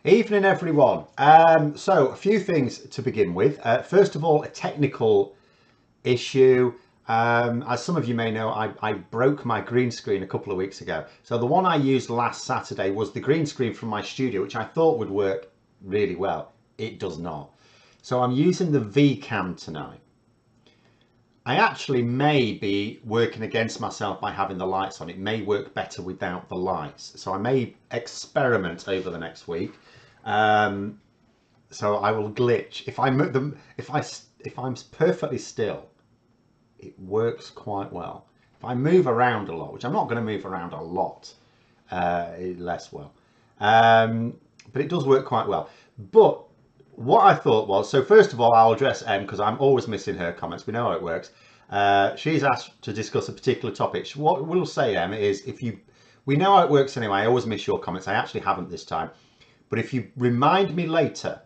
Evening, everyone. So, a few things to begin with. First of all, a technical issue. As some of you may know, I broke my green screen a couple of weeks ago. So, the one I used last Saturday was the green screen from my studio, which I thought would work really well. It does not. So, I'm using the VCam tonight. I actually may be working against myself by having the lights on. It may work better without the lights. So I may experiment over the next week. So I will glitch. If I'm perfectly still, it works quite well. If I move around a lot, which I'm not going to move around a lot, less well. But it does work quite well. But what I thought was, so first of all, I'll address Em because I'm always missing her comments. We know how it works. She's asked to discuss a particular topic. What we'll say, Em, is we know how it works anyway. I always miss your comments. I actually haven't this time. But if you remind me later,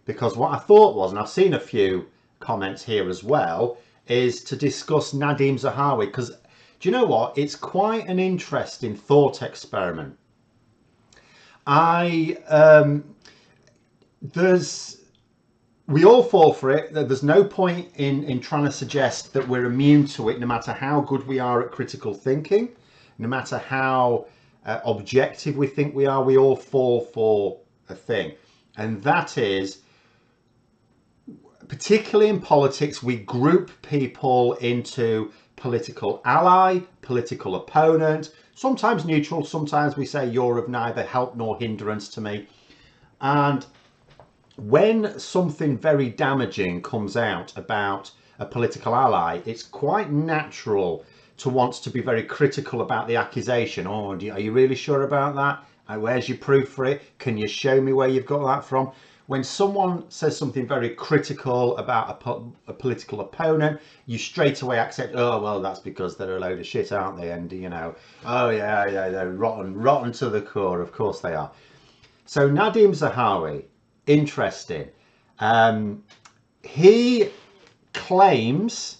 because what I thought was, and I've seen a few comments here as well, is to discuss Nadeem Zahawi. Because do you know what? It's quite an interesting thought experiment. We all fall for it. There's no point in trying to suggest that we're immune to it, no matter how good we are at critical thinking, no matter how objective we think we are. We all fall for a thing, and that is, particularly in politics, we group people into political ally, political opponent, sometimes neutral, sometimes we say you're of neither help nor hindrance to me. And when something very damaging comes out about a political ally, it's quite natural to want to be very critical about the accusation. Oh, are you really sure about that? Where's your proof for it? Can you show me where you've got that from? When someone says something very critical about a political opponent, you straight away accept, oh, well, that's because they're a load of shit, aren't they? And, you know, oh, yeah, they're rotten to the core. Of course they are. So Nadeem Zahawi, interesting. He claims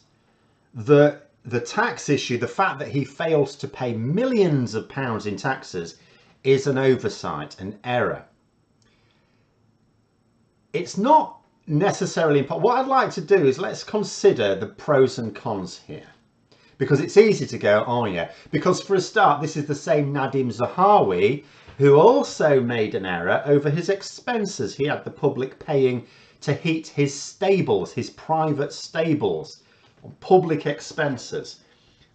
that the tax issue, the fact that he fails to pay millions of pounds in taxes, is an oversight, an error. It's not necessarily important. What I'd like to do is let's consider the pros and cons here, because it's easy to go, oh yeah, because for a start, this is the same Nadeem Zahawi who also made an error over his expenses. He had the public paying to heat his stables, his private stables, on public expenses.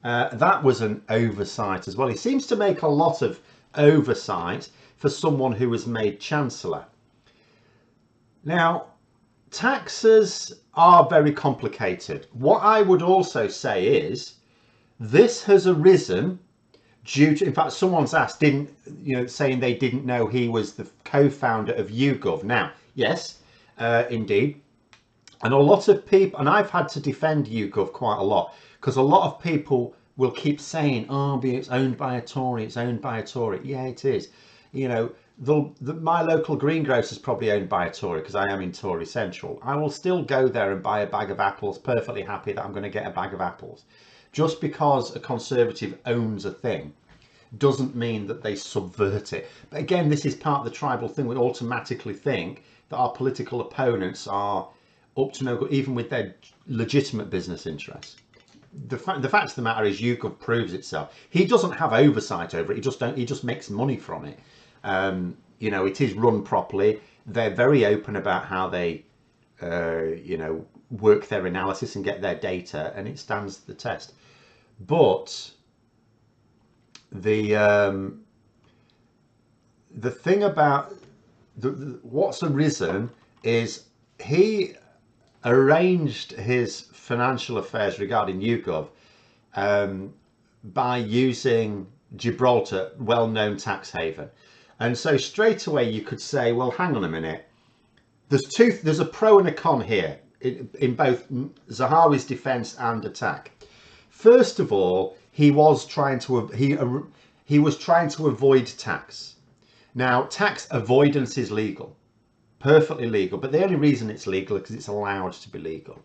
That was an oversight as well. He seems to make a lot of oversight for someone who was made Chancellor. Now, taxes are very complicated. What I would also say is this has arisen due to, in fact, someone's asked, saying they didn't know he was the co-founder of YouGov. Now, yes, indeed. And a lot of people, and I've had to defend YouGov quite a lot, because a lot of people will keep saying, oh, it's owned by a Tory, it's owned by a Tory. Yeah, it is. You know, my local greengrocer is probably owned by a Tory because I am in Tory Central. I will still go there and buy a bag of apples, perfectly happy that I'm going to get a bag of apples. Just because a Conservative owns a thing doesn't mean that they subvert it. But again, this is part of the tribal thing. We automatically think that our political opponents are up to no good, even with their legitimate business interests. The fact of the matter is, YouGov proves itself. He doesn't have oversight over it. He just makes money from it. You know, it is run properly. They're very open about how they, work their analysis and get their data, and it stands the test. But the thing about what's arisen is he arranged his financial affairs regarding YouGov by using Gibraltar, well-known tax haven. And so straight away you could say, well, hang on a minute. There's a pro and a con here in both Zahawi's defense and attack. First of all, he was trying to avoid tax. Now, tax avoidance is legal, perfectly legal, but the only reason it's legal is because it's allowed to be legal.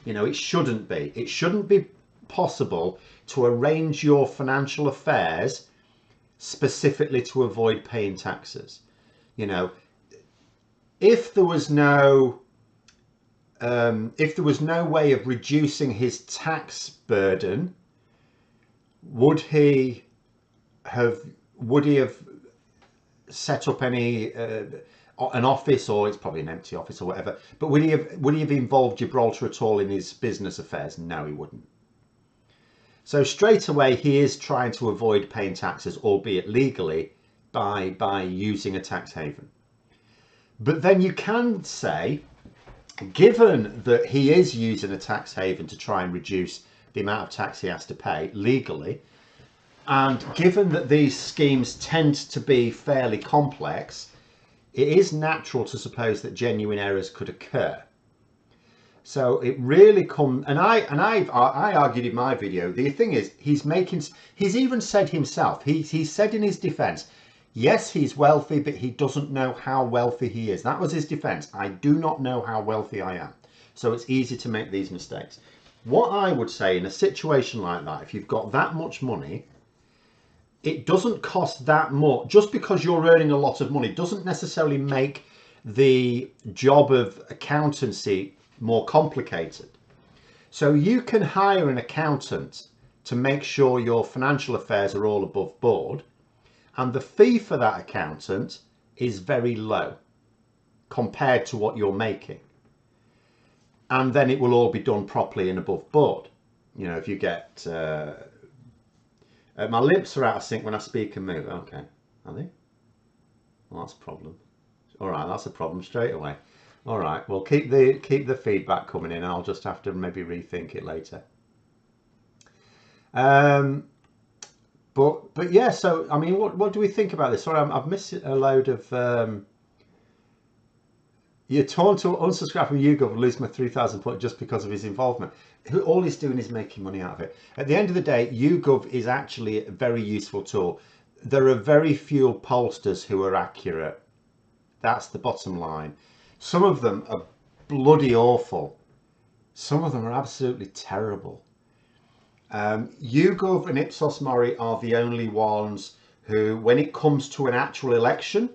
You know, it shouldn't be. It shouldn't be possible to arrange your financial affairs specifically to avoid paying taxes. You know, if there was no way of reducing his tax burden, would he have set up any an office, or it's probably an empty office or whatever, but would he have involved Gibraltar at all in his business affairs? No, he wouldn't. So straight away he is trying to avoid paying taxes, albeit legally, by using a tax haven. But then you can say, given that he is using a tax haven to try and reduce the amount of tax he has to pay legally, and given that these schemes tend to be fairly complex, it is natural to suppose that genuine errors could occur. So it really comes, and I argued in my video, the thing is, he's even said himself, he said in his defense, yes, he's wealthy, but he doesn't know how wealthy he is. That was his defense. I do not know how wealthy I am. So it's easy to make these mistakes. What I would say in a situation like that, if you've got that much money, it doesn't cost that much. Just because you're earning a lot of money doesn't necessarily make the job of accountancy more complicated. So you can hire an accountant to make sure your financial affairs are all above board, and the fee for that accountant is very low compared to what you're making, and then it will all be done properly and above board. You know, if you get my lips are out of sync when I speak and move. Okay, are they? Well, that's a problem. All right, that's a problem straight away. All right, well, keep the feedback coming in. I'll just have to maybe rethink it later. But yeah. So I mean, what do we think about this? Sorry, I've missed a load of. You're torn to unsubscribe from YouGov and lose my 3,000 points just because of his involvement. All he's doing is making money out of it. At the end of the day, YouGov is actually a very useful tool. There are very few pollsters who are accurate. That's the bottom line. Some of them are bloody awful. Some of them are absolutely terrible. YouGov and Ipsos Mori are the only ones who, when it comes to an actual election,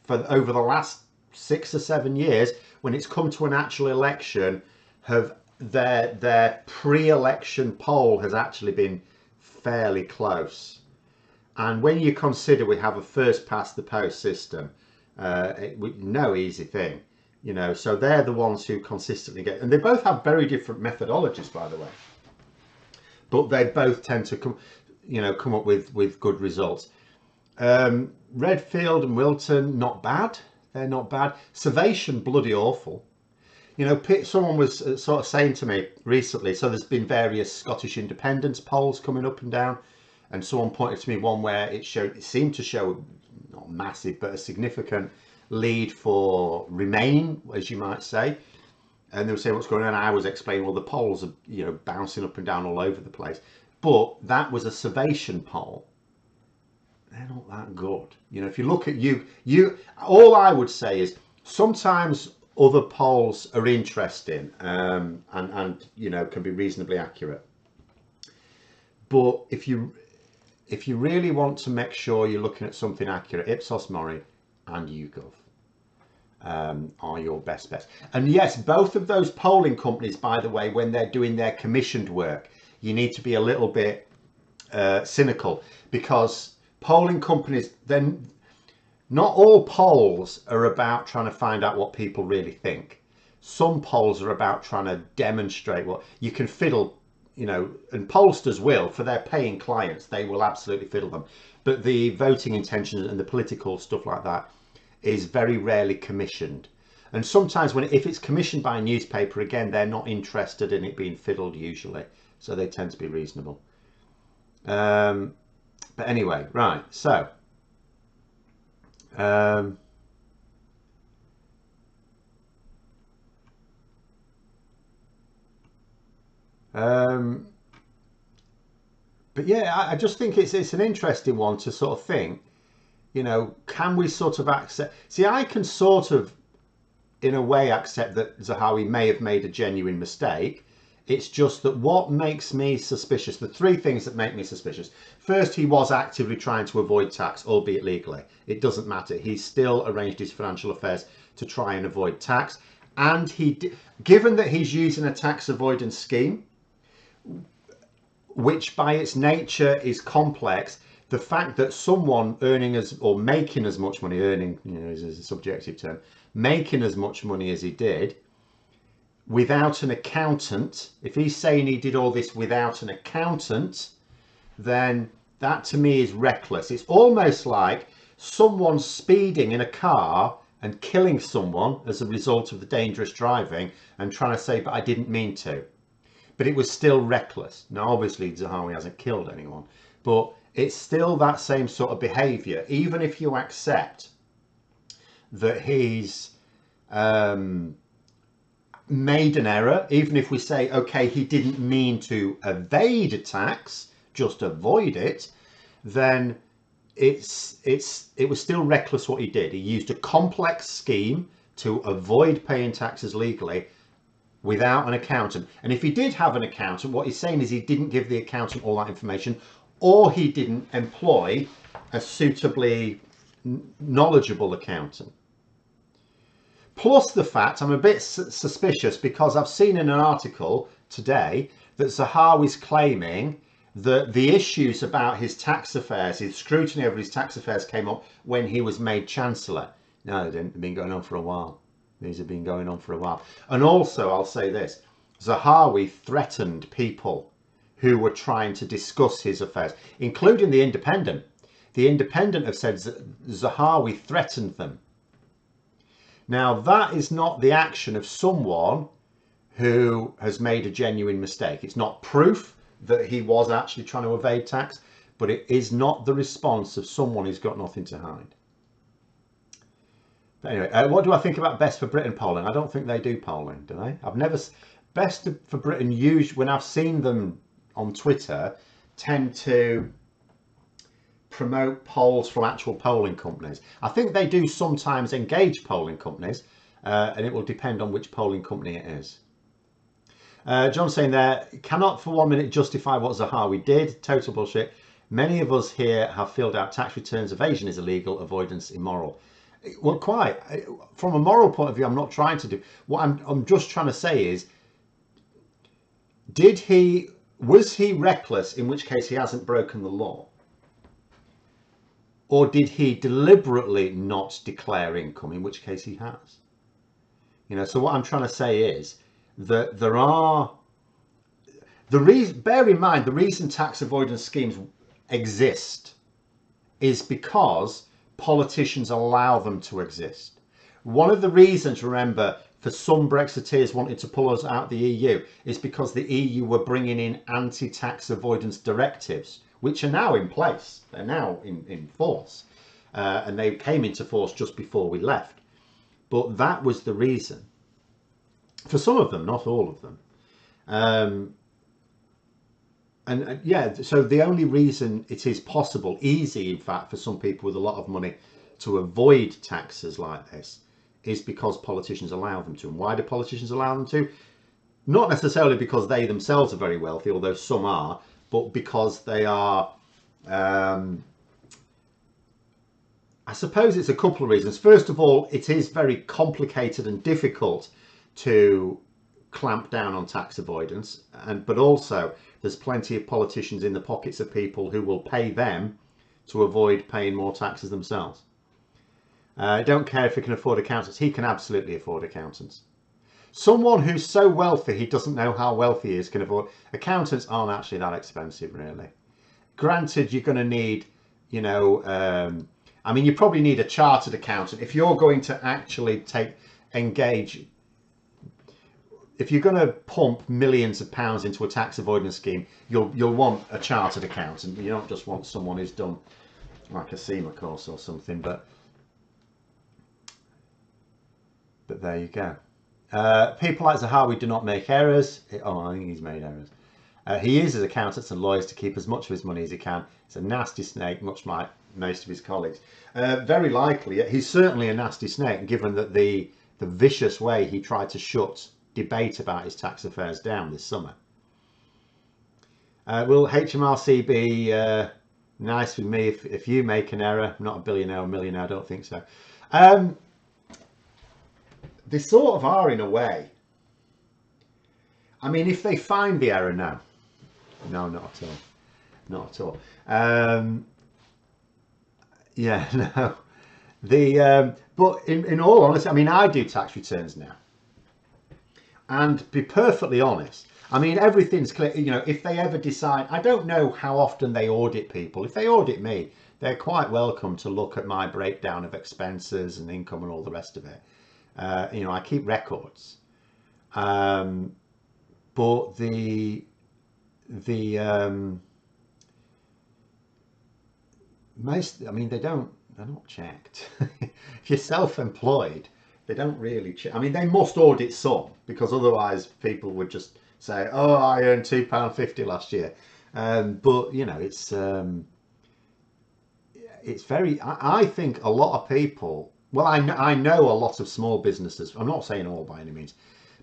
over the last 6 or 7 years, when it's come to an actual election, have their pre-election poll has actually been fairly close. And when you consider we have a first past the post system, no easy thing, you know. So they're the ones who consistently get, and they both have very different methodologies, by the way, but they both tend to come up with good results. Redfield and Wilton, not bad. They're not bad. Servation, bloody awful. You know, someone was sort of saying to me recently, so there's been various Scottish independence polls coming up and down, and someone pointed to me one where it seemed to show, not massive, but a significant lead for Remain, as you might say. And they were saying what's going on, and I was explaining, well, the polls are, you know, bouncing up and down all over the place. But that was a Servation poll. They're not that good. You know, if you look at all I would say is sometimes other polls are interesting and you know, can be reasonably accurate. But if you really want to make sure you're looking at something accurate, Ipsos Mori and YouGov are your best bets. And yes, both of those polling companies, by the way, when they're doing their commissioned work, you need to be a little bit cynical, because polling companies, then not all polls are about trying to find out what people really think. Some polls are about trying to demonstrate what you can fiddle, you know, and pollsters will, for their paying clients, they will absolutely fiddle them. But the voting intentions and the political stuff like that is very rarely commissioned. And sometimes if it's commissioned by a newspaper, again, they're not interested in it being fiddled usually. So they tend to be reasonable. But anyway, right, so but yeah, I just think it's an interesting one to sort of think, you know, can we sort of accept, see, I can sort of in a way accept that Zahawi may have made a genuine mistake It's just that what makes me suspicious, the three things that make me suspicious. First, he was actively trying to avoid tax, albeit legally. It doesn't matter. He still arranged his financial affairs to try and avoid tax. And given that he's using a tax avoidance scheme, which by its nature is complex, the fact that someone earning or making as much money, earning, is a subjective term, making as much money as he did, without an accountant, if he's saying he did all this without an accountant, then that to me is reckless. It's almost like someone speeding in a car and killing someone as a result of the dangerous driving and trying to say, but I didn't mean to. But it was still reckless. Now, obviously, Zahawi hasn't killed anyone, but it's still that same sort of behaviour. Even if you accept that he's made an error, even if we say, okay, he didn't mean to evade a tax, just avoid it, then it was still reckless what he did. He used a complex scheme to avoid paying taxes legally without an accountant. And if he did have an accountant, what he's saying is he didn't give the accountant all that information, or he didn't employ a suitably knowledgeable accountant. Plus the fact, I'm a bit suspicious because I've seen in an article today that Zahawi's claiming that the issues about his tax affairs, his scrutiny over his tax affairs, came up when he was made Chancellor. No, they didn't. They've been going on for a while. These have been going on for a while. And also, I'll say this, Zahawi threatened people who were trying to discuss his affairs, including The Independent. The Independent have said Zahawi threatened them. Now, that is not the action of someone who has made a genuine mistake. It's not proof that he was actually trying to evade tax, but it is not the response of someone who's got nothing to hide. But anyway, what do I think about Best for Britain polling? I don't think they do polling, do they? I've never... Best for Britain, usually, when I've seen them on Twitter, tend to promote polls from actual polling companies. I think they do sometimes engage polling companies, and it will depend on which polling company it is. John's saying there, cannot for 1 minute justify what Zahawi did. Total bullshit. Many of us here have filled out tax returns. Evasion is illegal, avoidance immoral. Well, quite. From a moral point of view, I'm not trying to do. What I'm just trying to say is, was he reckless, in which case he hasn't broken the law? Or did he deliberately not declare income, in which case he has? So what I'm trying to say is that there are... bear in mind, the reason tax avoidance schemes exist is because politicians allow them to exist. One of the reasons, remember, for some Brexiteers wanting to pull us out of the EU is because the EU were bringing in anti-tax avoidance directives, which are now in place. They're now in force. And they came into force just before we left. But that was the reason. For some of them, not all of them. Yeah, so the only reason it is possible, easy in fact, for some people with a lot of money to avoid taxes like this is because politicians allow them to. And why do politicians allow them to? Not necessarily because they themselves are very wealthy, although some are, but because they are, I suppose it's a couple of reasons. First of all, it is very complicated and difficult to clamp down on tax avoidance, but also there's plenty of politicians in the pockets of people who will pay them to avoid paying more taxes themselves. I don't care if he can afford accountants. He can absolutely afford accountants. Someone who's so wealthy he doesn't know how wealthy he is can afford. Accountants aren't actually that expensive, really. Granted, you're going to need, I mean, you probably need a chartered accountant. If you're going to actually engage, if you're going to pump millions of pounds into a tax avoidance scheme, you'll want a chartered accountant. You don't just want someone who's done like a SEMA course or something, but there you go. People like Zahawi do not make errors. I think he's made errors. He uses accountants and lawyers to keep as much of his money as he can. He's a nasty snake, much like most of his colleagues. Very likely, he's certainly a nasty snake, given that the vicious way he tried to shut debate about his tax affairs down this summer. Will HMRC be nice with me if you make an error? I'm not a billionaire or millionaire, I don't think so. They sort of are in a way. I mean, if they find the error now, no, not at all, not at all. Yeah, no. But in all honesty, I mean, I do tax returns now, and to be perfectly honest, I mean, everything's clear. You know, if they ever decide, I don't know how often they audit people. If they audit me, they're quite welcome to look at my breakdown of expenses and income and all the rest of it. You know, I keep records, but most, I mean, they're not checked. If you're self-employed, they don't really check. I mean, they must audit some, because otherwise people would just say, oh, I earned £2.50 last year. But you know, it's very, I think a lot of people, well, I know a lot of small businesses, I'm not saying all by any means,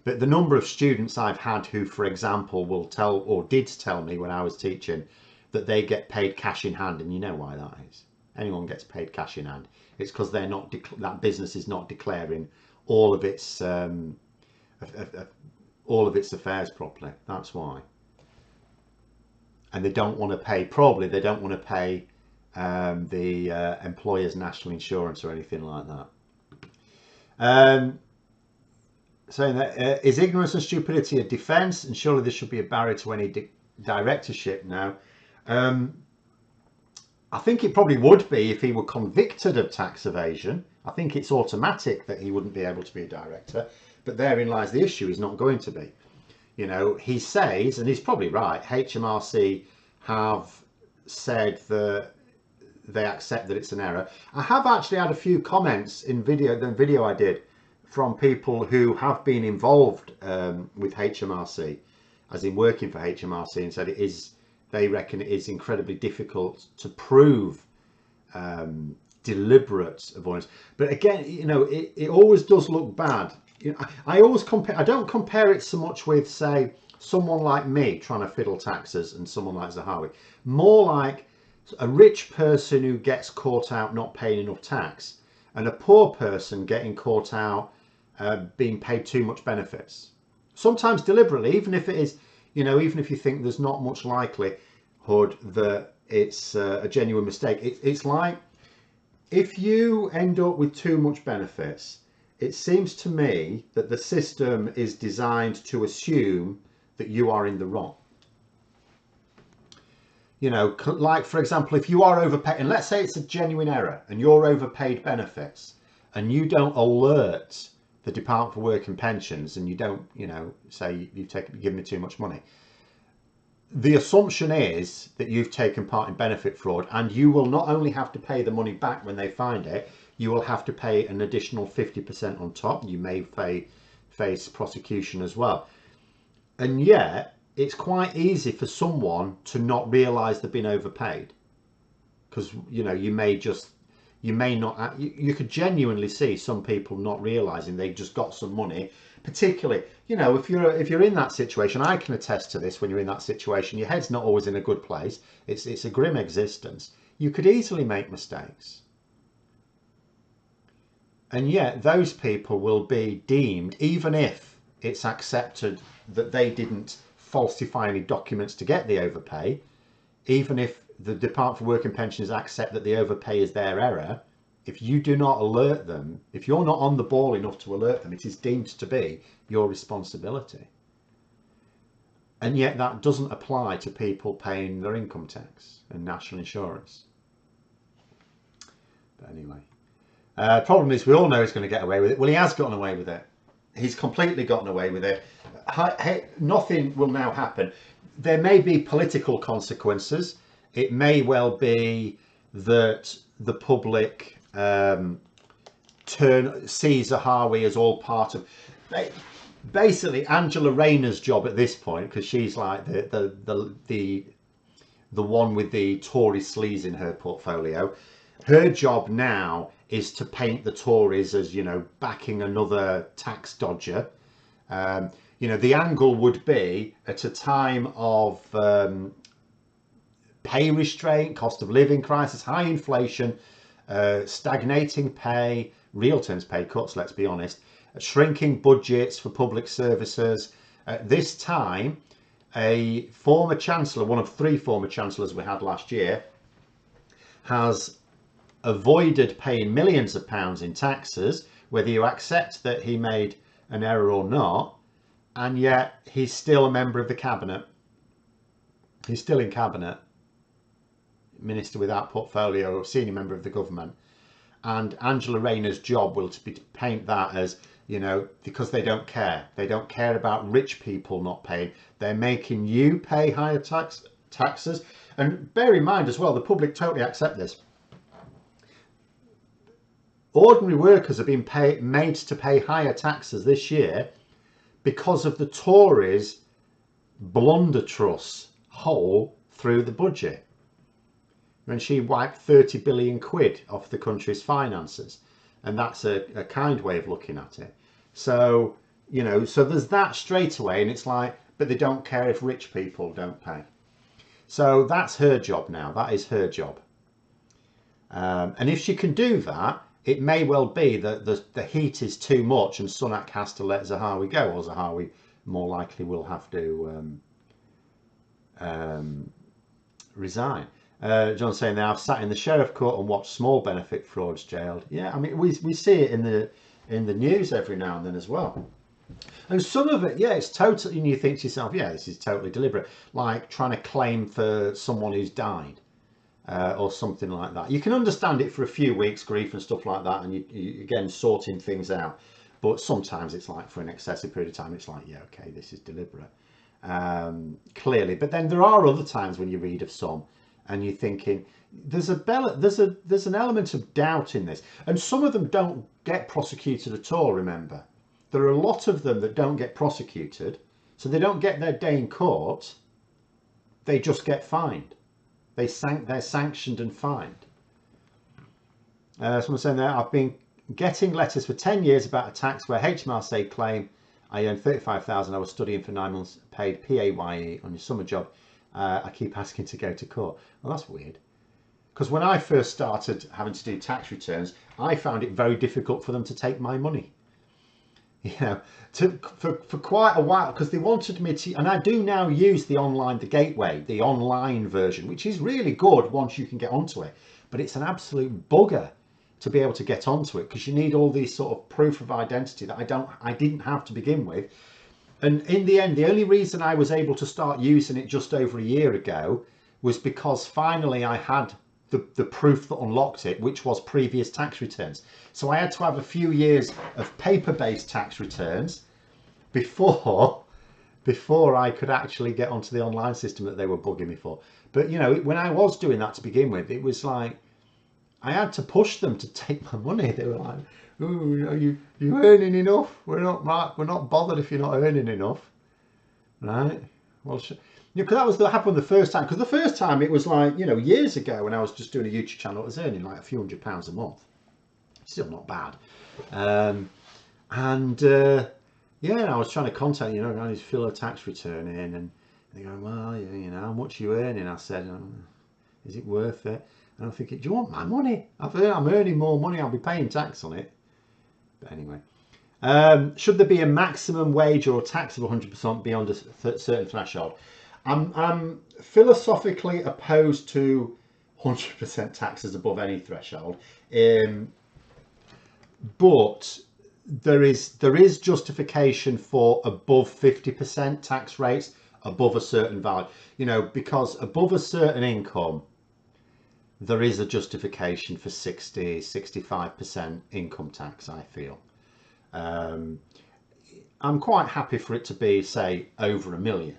but the number of students I've had who, for example, will tell, or did tell me when I was teaching, that they get paid cash in hand. And you know why that is. Anyone gets paid cash in hand, it's because they're not, that business is not declaring all of its affairs properly. That's why. And they don't want to pay, probably they don't want to pay the employer's national insurance or anything like that. Saying that is ignorance and stupidity a defence, and surely there should be a barrier to any directorship now. I think it probably would be if he were convicted of tax evasion. I think it's automatic that he wouldn't be able to be a director, but therein lies the issue. He's not going to be. You know, he says, and he's probably right, HMRC have said that they accept that it's an error. I have actually had a few comments in the video I did, from people who have been involved with HMRC, as in working for HMRC, and said they reckon it is incredibly difficult to prove deliberate avoidance. But again, you know, it always does look bad. You know, I always compare, I don't compare it so much with, say, someone like me trying to fiddle taxes and someone like Zahawi. More like a rich person who gets caught out not paying enough tax, and a poor person getting caught out being paid too much benefits. Sometimes deliberately, even if it is, you know, even if you think there's not much likelihood that it's a genuine mistake. It's like, if you end up with too much benefits, it seems to me that the system is designed to assume that you are in the wrong. You know, like, for example, if you are overpaid, and let's say it's a genuine error and you're overpaid benefits, and you don't alert the Department for Work and Pensions, and you don't, you know, say you've given me too much money, the assumption is that you've taken part in benefit fraud, and you will not only have to pay the money back when they find it, you will have to pay an additional 50% on top. You may face prosecution as well. And yet it's quite easy for someone to not realise they've been overpaid, because, you know, you could genuinely see some people not realising they just got some money. Particularly, you know, if you're in that situation, I can attest to this. When you're in that situation, your head's not always in a good place. It's a grim existence. You could easily make mistakes, and yet those people will be deemed, even if it's accepted that they didn't falsify any documents to get the overpay, even if the Department for Work and Pensions accept that the overpay is their error, if you do not alert them, if you're not on the ball enough to alert them, it is deemed to be your responsibility. And yet that doesn't apply to people paying their income tax and national insurance. But anyway, problem is, we all know he's going to get away with it. Well, he has gotten away with it. He's completely gotten away with it. Nothing will now happen. There may be political consequences. It may well be that the public see Zahawi as all part of, basically, Angela Rayner's job at this point, because she's like the one with the Tory sleaze in her portfolio. Her job now is to paint the Tories as, you know, backing another tax dodger. You know, the angle would be at a time of pay restraint, cost of living crisis, high inflation, stagnating pay, real terms pay cuts, let's be honest, shrinking budgets for public services. At this time, a former chancellor, one of 3 former chancellors we had last year, has avoided paying millions of pounds in taxes, whether you accept that he made an error or not, and yet he's still a member of the cabinet. He's still in cabinet, minister without portfolio, or senior member of the government. And Angela Rayner's job will be to paint that as, you know, because they don't care. They don't care about rich people not paying. They're making you pay higher taxes. And bear in mind as well, the public totally accept this. Ordinary workers have been made to pay higher taxes this year because of the Tories' blunderbuss hole through the budget, when she wiped 30 billion quid off the country's finances. And that's a kind way of looking at it. So, you know, so there's that straight away, and it's like, but they don't care if rich people don't pay. So that's her job now. That is her job. And if she can do that, it may well be that the heat is too much and Sunak has to let Zahawi go, or Zahawi more likely will have to resign. John's saying there, I've sat in the sheriff court and watched small benefit frauds jailed. Yeah, I mean, we see it in the news every now and then as well. And some of it, yeah, it's totally, and you think to yourself, yeah, this is totally deliberate, like trying to claim for someone who's died. Or something like that. You can understand it for a few weeks, grief and stuff like that, and you again sorting things out. But sometimes it's like for an excessive period of time, it's like, yeah, okay, this is deliberate, clearly. But then there are other times when you read of some, and you're thinking there's an element of doubt in this, and some of them don't get prosecuted at all. Remember, there are a lot of them that don't get prosecuted, so they don't get their day in court. They just get fined. They're sanctioned and fined. Someone saying there, I've been getting letters for 10 years about a tax where HMRC claim I earned 35,000. I was studying for 9 months, paid PAYE on your summer job. I keep asking to go to court. Well, that's weird. Because when I first started having to do tax returns, I found it very difficult for them to take my money. You know, for quite a while, because they wanted me to, and I do now use the gateway, the online version, which is really good once you can get onto it, but it's an absolute bugger to be able to get onto it, because you need all these sort of proof of identity that I didn't have to begin with. And in the end, the only reason I was able to start using it just over a year ago was because finally I had the proof that unlocked it, which was previous tax returns. So I had to have a few years of paper-based tax returns before I could actually get onto the online system that they were bugging me for. But you know, when I was doing that to begin with, it was like I had to push them to take my money. They were like, "Oh, you earning enough? We're not bothered if you're not earning enough, right?" Well, because that was what happened the first time. Because the first time it was like, you know, years ago when I was just doing a YouTube channel, I was earning like a few £100s a month. Still not bad. Yeah, I was trying to contact, you know, I need to fill a tax return in, and they go, well, yeah, you know, how much are you earning? I said, is it worth it? And I'm thinking, do you want my money? I'm earning more money. I'll be paying tax on it. But anyway. Should there be a maximum wage or tax of 100% beyond a certain threshold? I'm philosophically opposed to 100% taxes above any threshold, but there is justification for above 50% tax rates above a certain value. You know, because above a certain income, there is a justification for 65% income tax, I feel. I'm quite happy for it to be, say, over £1 million.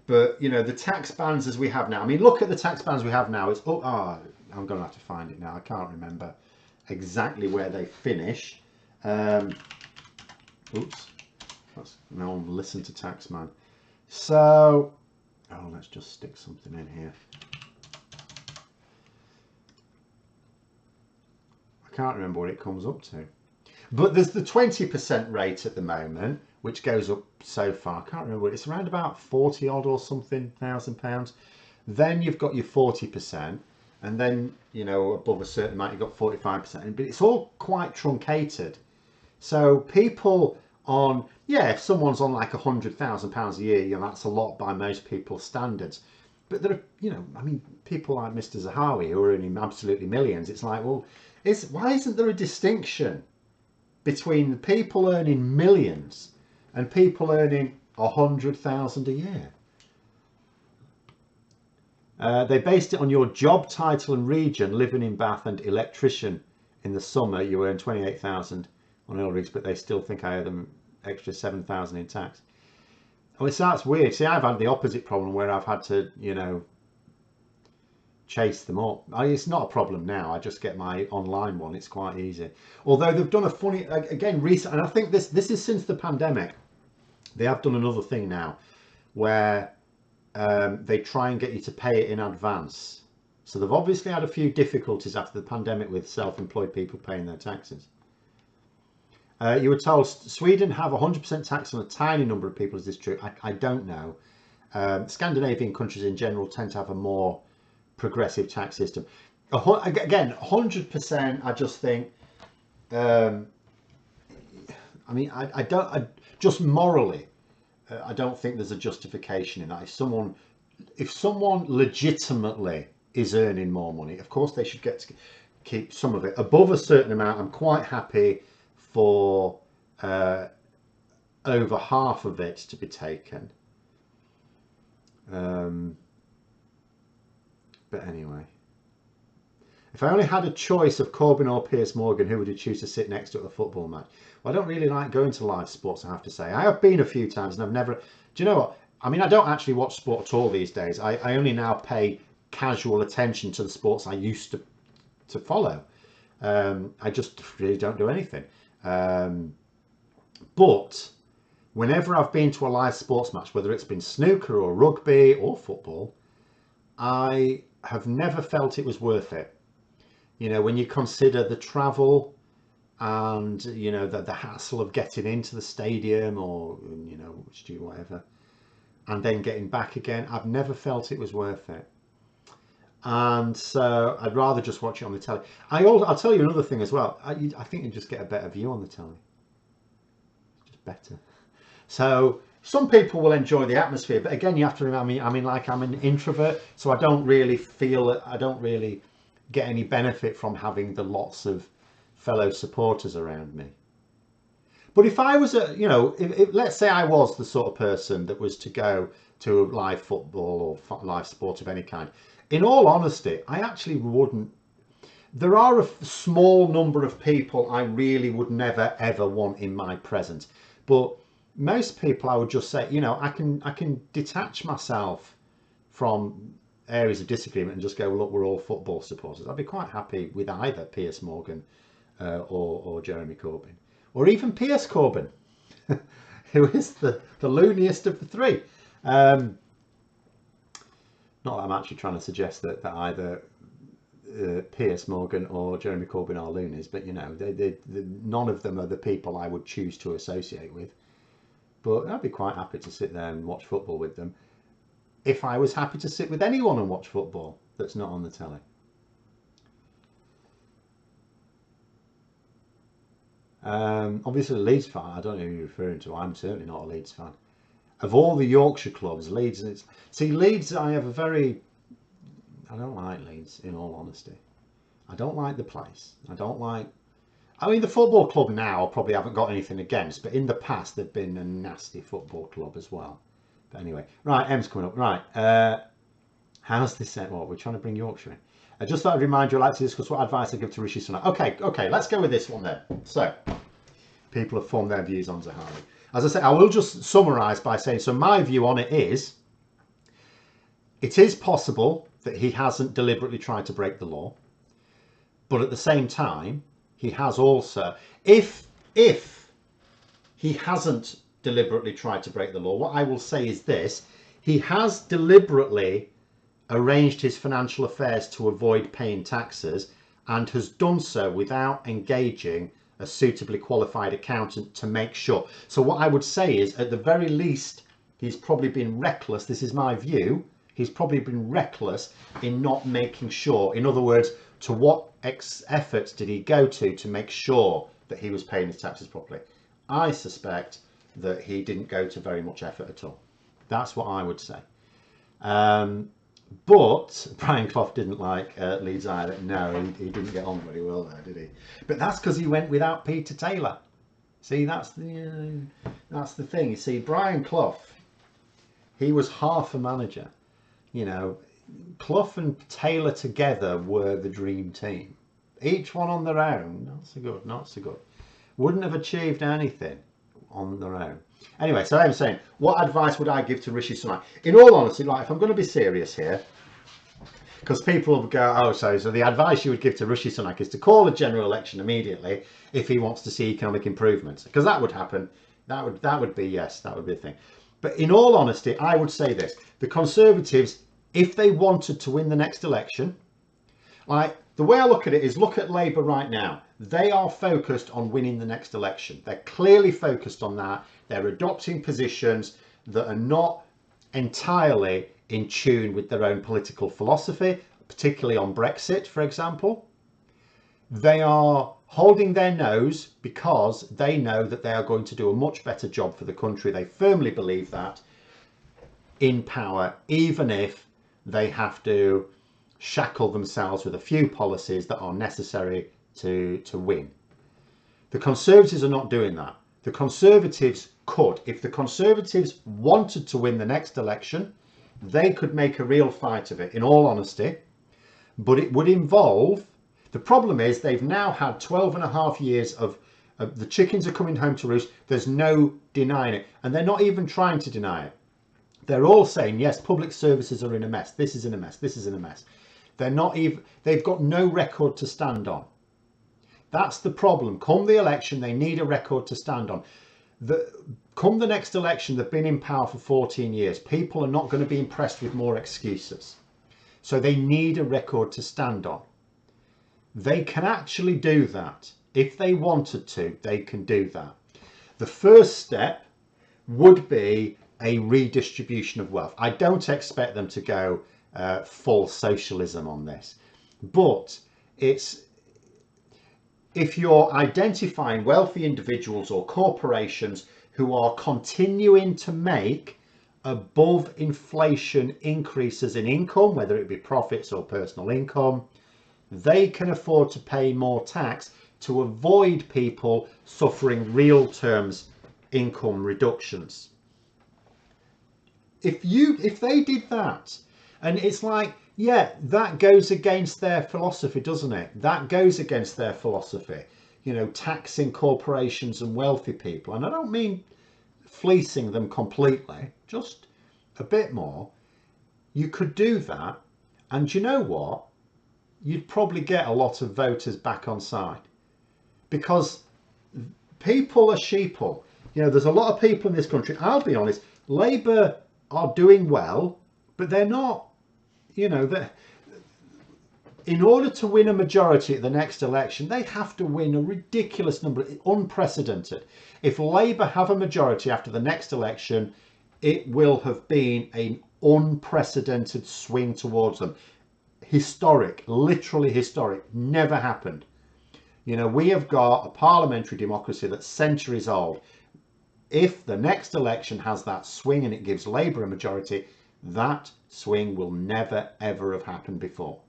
But, you know, the tax bands as we have now, I mean, look at the tax bands we have now. It's, I'm going to have to find it now. I can't remember exactly where they finish. Oops. No one will listen to Taxman. So, let's just stick something in here. I can't remember what it comes up to. But there's the 20% rate at the moment, which goes up so far. I can't remember. It's around about 40 odd or something £1,000. Then you've got your 40%, and then, you know, above a certain amount, you've got 45%. But it's all quite truncated. So people on, yeah, if someone's on like £100,000 a year, you know, that's a lot by most people's standards. But there are, you know, I mean, people like Mr. Zahawi who are earning absolutely millions. It's like, well, why isn't there a distinction between people earning millions and people earning 100,000 a year? They based it on your job title and region. Living in Bath and electrician in the summer, you earn 28,000 on oil rigs, but they still think I owe them extra 7,000 in tax. Well, so that's weird. See, I've had the opposite problem where I've had to, you know, chase them up. It's not a problem now. I just get my online one. It's quite easy. Although they've done a funny, again, recent, and I think this is since the pandemic. They have done another thing now where they try and get you to pay it in advance. So they've obviously had a few difficulties after the pandemic with self-employed people paying their taxes. You were told Sweden have 100% tax on a tiny number of people. Is this true? I don't know. Scandinavian countries in general tend to have a more progressive tax system. Again, 100%. I just think. I mean, I don't. Just morally, I don't think there's a justification in that. If someone legitimately is earning more money, of course they should get to keep some of it. Above a certain amount, I'm quite happy for over half of it to be taken. But anyway, if I only had a choice of Corbyn or Piers Morgan, who would you choose to sit next to at a football match? Well, I don't really like going to live sports, I have to say. I have been a few times and I've never... Do you know what? I mean, I don't actually watch sport at all these days. I only now pay casual attention to the sports I used to follow. I just really don't do anything. But whenever I've been to a live sports match, whether it's been snooker or rugby or football, I have never felt it was worth it. You know, when you consider the travel and, you know, the hassle of getting into the stadium or, you know, whatever, and then getting back again, I've never felt it was worth it. And so I'd rather just watch it on the telly. I'll tell you another thing as well. I think you just get a better view on the telly. It's just better. So some people will enjoy the atmosphere, but again, you have to remember, I mean, like, I'm an introvert, so I don't really get any benefit from having the lots of fellow supporters around me. But if I was you know, if let's say I was the sort of person that was to go to live football or live sport of any kind, in all honesty, I actually wouldn't. There are a small number of people I really would never ever want in my presence, but most people I would just say, you know, I can detach myself from areas of disagreement and just go, look, we're all football supporters. I'd be quite happy with either Piers Morgan or Jeremy Corbyn, or even Piers Corbyn, who is the looniest of the three. Not that I'm actually trying to suggest that either Piers Morgan or Jeremy Corbyn are loonies, but, you know, none of them are the people I would choose to associate with. But I'd be quite happy to sit there and watch football with them, if I was happy to sit with anyone and watch football that's not on the telly. Obviously a Leeds fan, I don't know who you're referring to. I'm certainly not a Leeds fan. Of all the Yorkshire clubs, Leeds, Leeds, I don't like Leeds, in all honesty. I don't like the place. I mean, the football club now I probably haven't got anything against, but in the past they've been a nasty football club as well. But anyway, right, M's coming up. Right, how's this set? What, we're trying to bring Yorkshire in. I just thought I'd remind you, I'd like to discuss what advice I give to Rishi Sunak. Okay, let's go with this one then. So, people have formed their views on Zahawi. As I said, I will just summarise by saying, so my view on it is possible that he hasn't deliberately tried to break the law, but at the same time, he has also, if he hasn't deliberately tried to break the law, what I will say is this: he has deliberately arranged his financial affairs to avoid paying taxes and has done so without engaging a suitably qualified accountant to make sure. So what I would say is, at the very least, he's probably been reckless. This is my view. He's probably been reckless in not making sure. In other words, to what efforts did he go to make sure that he was paying his taxes properly? I suspect that he didn't go to very much effort at all. That's what I would say. But Brian Clough didn't like Leeds either. No, he didn't get on very well there, did he? But that's because he went without Peter Taylor. See, that's the thing. You see, Brian Clough, he was half a manager. You know, Clough and Taylor together were the dream team. Each one on their own, not so good, not so good. Wouldn't have achieved anything on their own. Anyway, so I'm saying, what advice would I give to Rishi Sunak? In all honesty, like, if I'm going to be serious here, because people will go, oh, so the advice you would give to Rishi Sunak is to call a general election immediately if he wants to see economic improvements, because that would happen. That would be, yes, that would be the thing. But in all honesty, I would say this: the Conservatives, if they wanted to win the next election, like, the way I look at it is, look at Labour right now. They are focused on winning the next election. They're clearly focused on that. They're adopting positions that are not entirely in tune with their own political philosophy, particularly on Brexit, for example. They are holding their nose because they know that they are going to do a much better job for the country. They firmly believe that in power, even if they have to shackle themselves with a few policies that are necessary to win. The Conservatives are not doing that. The Conservatives could, if the Conservatives wanted to win the next election, they could make a real fight of it, in all honesty. But it would involve, the problem is they've now had 12.5 years of the chickens are coming home to roost. There's no denying it. And they're not even trying to deny it. They're all saying, yes, public services are in a mess. This is in a mess. This is in a mess. They're not even, they've got no record to stand on. That's the problem. Come the election, they need a record to stand on. Come the next election, they've been in power for 14 years. People are not going to be impressed with more excuses. So they need a record to stand on. They can actually do that. If they wanted to, they can do that. The first step would be a redistribution of wealth. I don't expect them to go full socialism on this, but it's, if you're identifying wealthy individuals or corporations who are continuing to make above inflation increases in income, whether it be profits or personal income, they can afford to pay more tax to avoid people suffering real terms income reductions. If they did that, and it's like, yeah, that goes against their philosophy, doesn't it? That goes against their philosophy, you know, taxing corporations and wealthy people. And I don't mean fleecing them completely, just a bit more. You could do that, and you know what? You'd probably get a lot of voters back on side, because people are sheeple. You know, there's a lot of people in this country, I'll be honest, Labour are doing well, but they're not, you know, in order to win a majority at the next election, they have to win a ridiculous number, unprecedented. If Labour have a majority after the next election, it will have been an unprecedented swing towards them. Historic, literally historic, never happened. You know, we have got a parliamentary democracy that's centuries old. If the next election has that swing and it gives Labour a majority, that swing will never ever have happened before.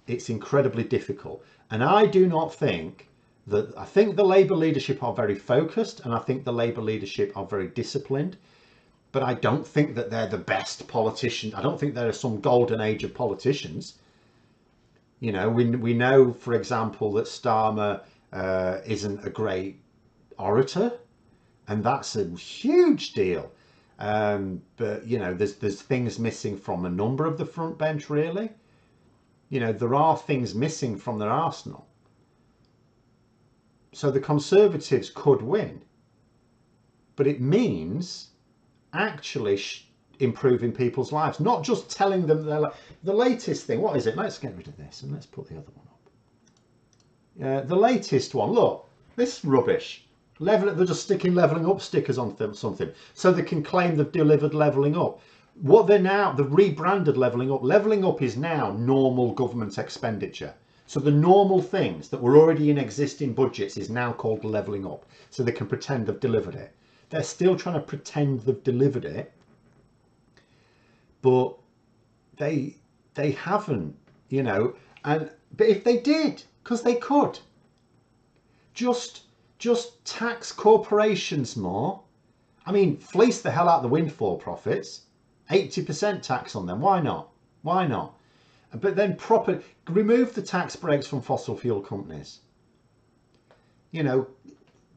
It's incredibly difficult, and I do not think that, I think the Labour leadership are very focused, and I think the Labour leadership are very disciplined, but I don't think that they're the best politicians. I don't think there are some golden age of politicians. You know, we know, for example, that Starmer isn't a great orator, and that's a huge deal. But you know, there's things missing from a number of the front bench, really. You know, there are things missing from their arsenal. So the Conservatives could win, but it means actually improving people's lives, not just telling them they're like, the latest thing. What is it? Let's get rid of this and let's put the other one up. The latest one, look, this rubbish. They're just sticking levelling up stickers on something so they can claim they've delivered levelling up. What they've rebranded levelling up. Levelling up is now normal government expenditure. So the normal things that were already in existing budgets is now called levelling up. So they can pretend they've delivered it. They're still trying to pretend they've delivered it, but they haven't, you know. But if they did, because they could, just tax corporations more. I mean, fleece the hell out of the windfall profits. 80% tax on them. Why not? Why not? But then remove the tax breaks from fossil fuel companies. You know,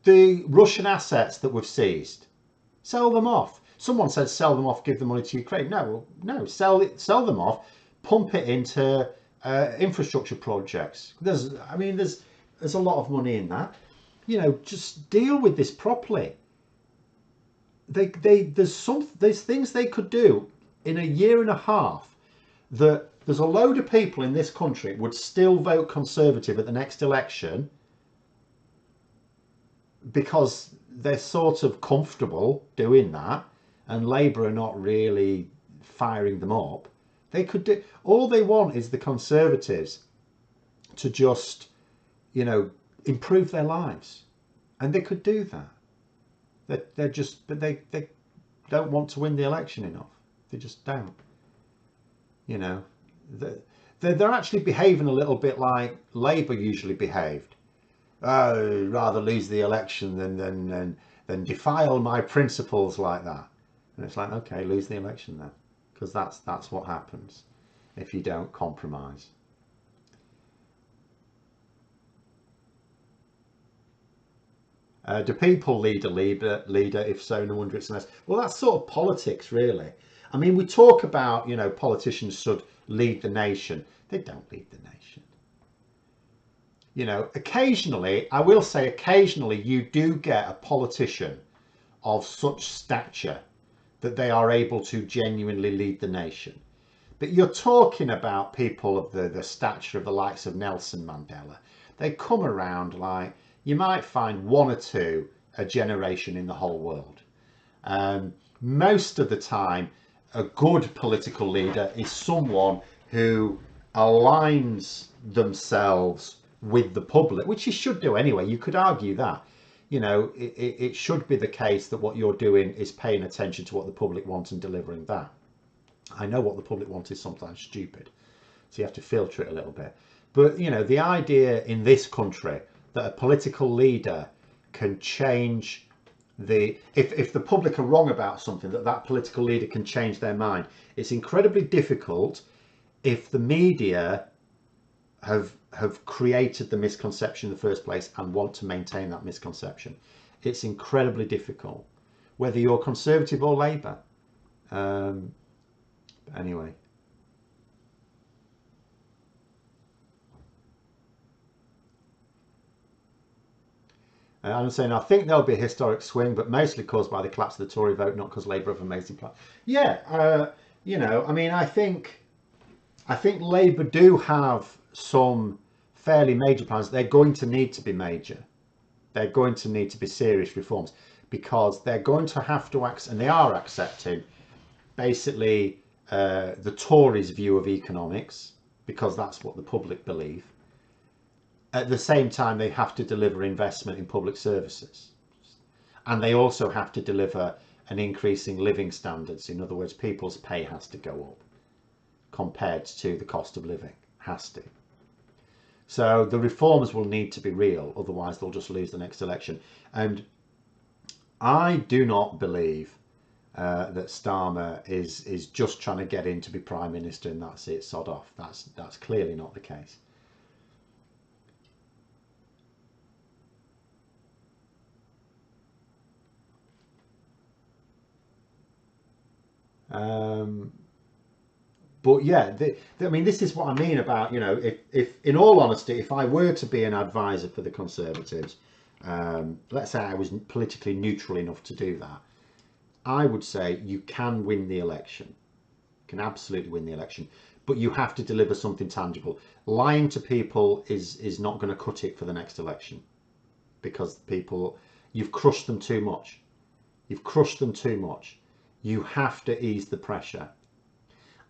the Russian assets that we've seized, sell them off. Someone said sell them off, give the money to Ukraine. No, sell them off, pump it into infrastructure projects. There's a lot of money in that. You know, just deal with this properly. There's things they could do in a year and a half that there's a load of people in this country would still vote Conservative at the next election because they're sort of comfortable doing that, and Labour are not really firing them up. They could do, all they want is the Conservatives to just, you know, improve their lives, and they could do that. But they don't want to win the election enough. They just don't. You know, they're actually behaving a little bit like Labour usually behaved. Rather lose the election than defile my principles like that. And it's like, okay, lose the election then, because that's what happens if you don't compromise. Do people lead a leader? If so, no wonder it's nice. Well, that's sort of politics, really. I mean, we talk about, you know, politicians should lead the nation. They don't lead the nation. You know, occasionally, I will say occasionally, you do get a politician of such stature that they are able to genuinely lead the nation. But you're talking about people of the stature of the likes of Nelson Mandela. They come around like, you might find one or two a generation in the whole world. Most of the time, a good political leader is someone who aligns themselves with the public, which you should do anyway. You could argue that, you know, it should be the case that what you're doing is paying attention to what the public wants and delivering that. I know what the public wants is sometimes stupid, so you have to filter it a little bit. But, you know, the idea in this country that a political leader can change if the public are wrong about something, that political leader can change their mind. It's incredibly difficult if the media have created the misconception in the first place and want to maintain that misconception. It's incredibly difficult, whether you're Conservative or Labour. Anyway. I'm saying I think there'll be a historic swing, but mostly caused by the collapse of the Tory vote, not because Labour have amazing plan. Yeah, you know, I mean, I think Labour do have some fairly major plans. They're going to need to be major. They're going to need to be serious reforms, because they're going to have to and they are accepting basically the Tories' view of economics, because that's what the public believe. At the same time, they have to deliver investment in public services, and they also have to deliver an increasing living standards. In other words, people's pay has to go up compared to the cost of living, has to. So the reforms will need to be real, otherwise they'll just lose the next election. And I do not believe that Starmer is just trying to get in to be Prime Minister and that's it, sod off. That's clearly not the case. But yeah, I mean, this is what I mean about, you know, if in all honesty, if I were to be an advisor for the Conservatives, let's say I was politically neutral enough to do that, I would say you can win the election. You can absolutely win the election, but you have to deliver something tangible. Lying to people is not going to cut it for the next election, because people, you've crushed them too much. You've crushed them too much. You have to ease the pressure.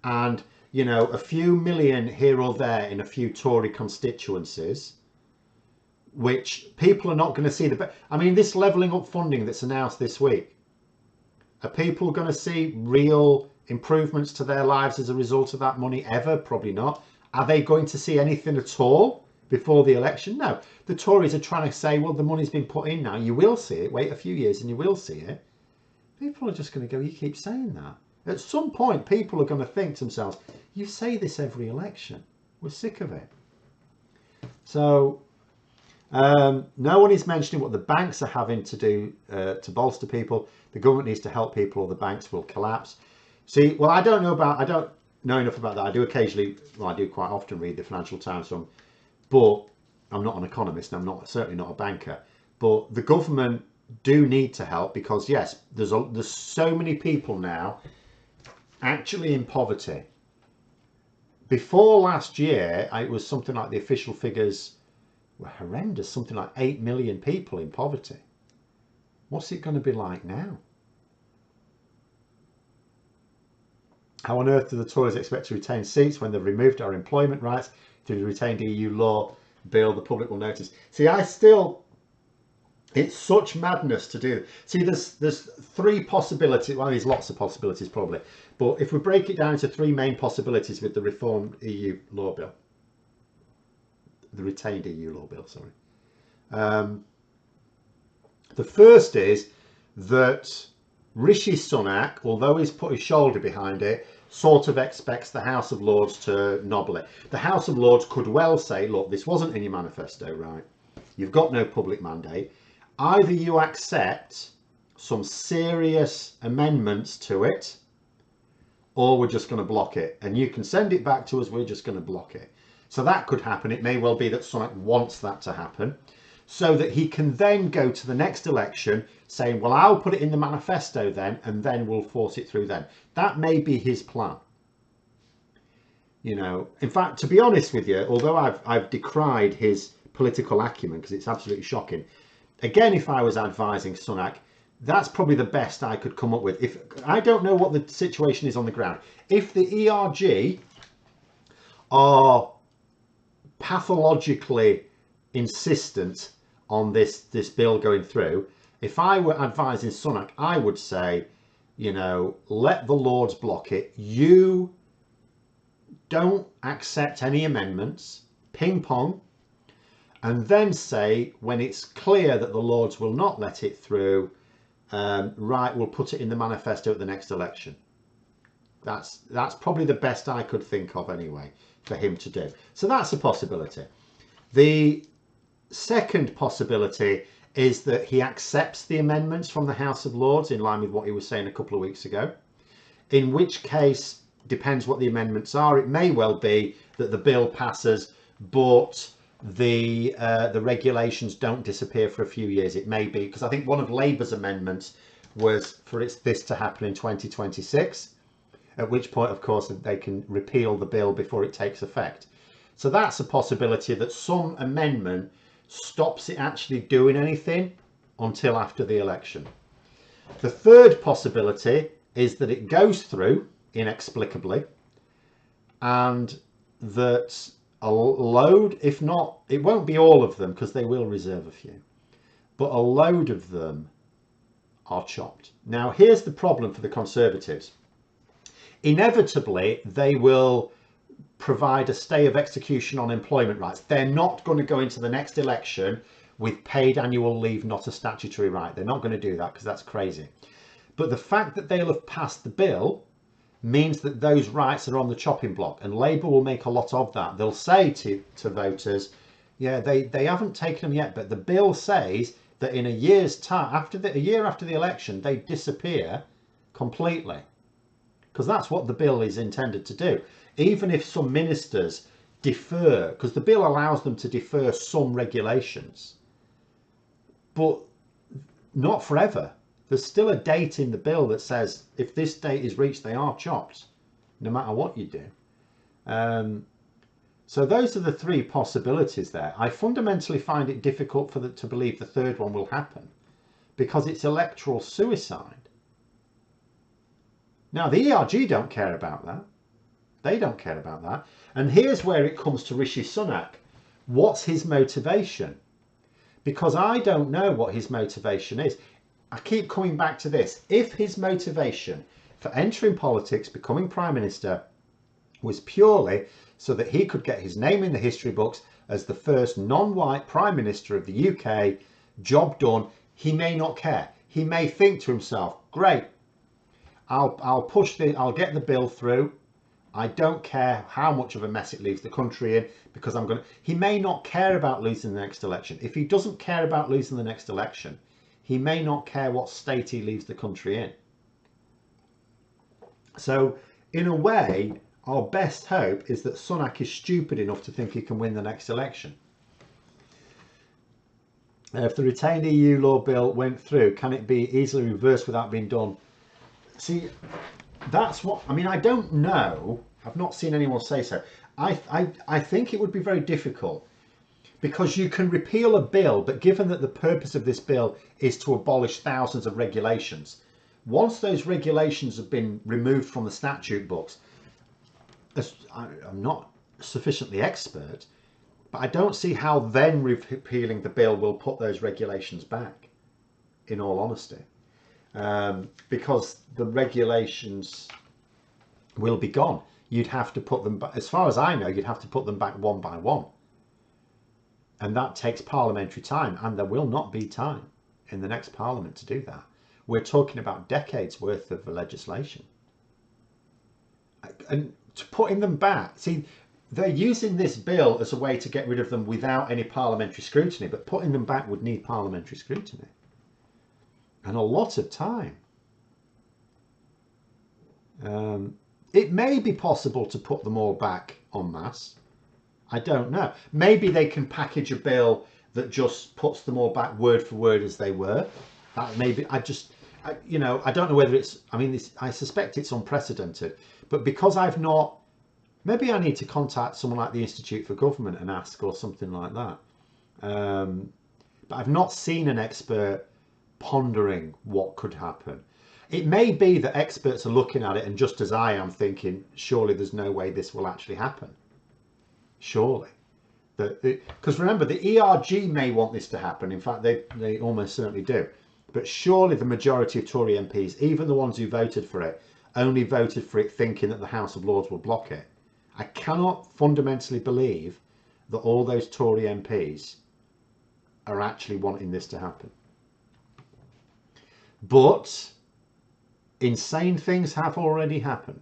And, you know, a few million here or there in a few Tory constituencies, which people are not going to see I mean, this levelling up funding that's announced this week, are people going to see real improvements to their lives as a result of that money ever? Probably not. Are they going to see anything at all before the election? No. The Tories are trying to say, well, the money's been put in now. You will see it. Wait a few years and you will see it. People are just going to go, you keep saying that. At some point, people are going to think to themselves, you say this every election. We're sick of it. So no one is mentioning what the banks are having to do to bolster people. The government needs to help people or the banks will collapse. See, well, I don't know enough about that. I do occasionally, well, I do quite often read the Financial Times but I'm not an economist and I'm certainly not a banker. But the government do need to help, because yes, there's so many people now actually in poverty. Before last year, it was something like, the official figures were horrendous, something like 8 million people in poverty. What's it going to be like now? How on earth do the Tories expect to retain seats when they've removed our employment rights through the retained EU law bill? The public will notice. See, it's such madness to do. See, there's three possibilities. Well, there's lots of possibilities probably, but if we break it down into three main possibilities with the reformed EU law bill, the retained EU law bill, sorry. The first is that Rishi Sunak, although he's put his shoulder behind it, sort of expects the House of Lords to nobble it. The House of Lords could well say, look, this wasn't in your manifesto, right? You've got no public mandate. Either you accept some serious amendments to it, or we're just going to block it. And you can send it back to us, we're just going to block it. So that could happen. It may well be that Sunak wants that to happen, so that he can then go to the next election saying, well, I'll put it in the manifesto then, and then we'll force it through then. That may be his plan. You know, in fact, to be honest with you, although I've decried his political acumen because it's absolutely shocking, again, if I was advising Sunak, that's probably the best I could come up with. If I don't know what the situation is on the ground. If the ERG are pathologically insistent on this bill going through, if I were advising Sunak, I would say, you know, let the Lords block it. You don't accept any amendments, ping pong, and then say, when it's clear that the Lords will not let it through, right, we'll put it in the manifesto at the next election. That's probably the best I could think of anyway for him to do. So that's a possibility. The second possibility is that he accepts the amendments from the House of Lords in line with what he was saying a couple of weeks ago, in which case, depends what the amendments are. It may well be that the bill passes, but the regulations don't disappear for a few years. It may be, because I think one of Labour's amendments was for this to happen in 2026, at which point, of course, they can repeal the bill before it takes effect. So that's a possibility, that some amendment stops it actually doing anything until after the election. The third possibility is that it goes through inexplicably, and that a load, if not, it won't be all of them because they will reserve a few, but a load of them are chopped. Now, here's the problem for the Conservatives. Inevitably, they will provide a stay of execution on employment rights. They're not going to go into the next election with paid annual leave not a statutory right. They're not going to do that because that's crazy. But the fact that they'll have passed the bill means that those rights are on the chopping block, and Labour will make a lot of that. They'll say to voters, yeah, they haven't taken them yet, but the bill says that in a year's time, a year after the election, they disappear completely, because that's what the bill is intended to do. Even if some ministers defer, because the bill allows them to defer some regulations, but not forever. There's still a date in the bill that says if this date is reached, they are chopped, no matter what you do. So those are the three possibilities there. I fundamentally find it difficult to believe the third one will happen because it's electoral suicide. Now, the ERG don't care about that. They don't care about that. And here's where it comes to Rishi Sunak. What's his motivation? Because I don't know what his motivation is. I keep coming back to this. If his motivation for entering politics, becoming Prime Minister, was purely so that he could get his name in the history books as the first non-white Prime Minister of the UK, job done, he may not care. He may think to himself, great, I'll get the bill through. I don't care how much of a mess it leaves the country in because he may not care about losing the next election. If he doesn't care about losing the next election, he may not care what state he leaves the country in. So in a way, our best hope is that Sunak is stupid enough to think he can win the next election. If the retained EU law bill went through, can it be easily reversed without being done? See, that's what, I mean, I don't know. I've not seen anyone say so. I think it would be very difficult because you can repeal a bill, but given that the purpose of this bill is to abolish thousands of regulations, once those regulations have been removed from the statute books, I'm not sufficiently expert, but I don't see how then repealing the bill will put those regulations back, in all honesty. Because the regulations will be gone. You'd have to put them back, as far as I know, you'd have to put them back one by one. And that takes parliamentary time, and there will not be time in the next parliament to do that. We're talking about decades worth of legislation. And to putting them back, see, they're using this bill as a way to get rid of them without any parliamentary scrutiny, but putting them back would need parliamentary scrutiny. And a lot of time. It may be possible to put them all back en masse. I don't know. Maybe they can package a bill that just puts them all back word for word as they were. That maybe I don't know whether it's, I mean, I suspect it's unprecedented, but because I've not, maybe I need to contact someone like the Institute for Government and ask, or something like that. But I've not seen an expert pondering what could happen. It may be that experts are looking at it and just as I am thinking, surely there's no way this will actually happen. Surely. Because remember, the ERG may want this to happen. In fact, they almost certainly do. But surely the majority of Tory MPs, even the ones who voted for it, only voted for it thinking that the House of Lords would block it. I cannot fundamentally believe that all those Tory MPs are actually wanting this to happen. But insane things have already happened.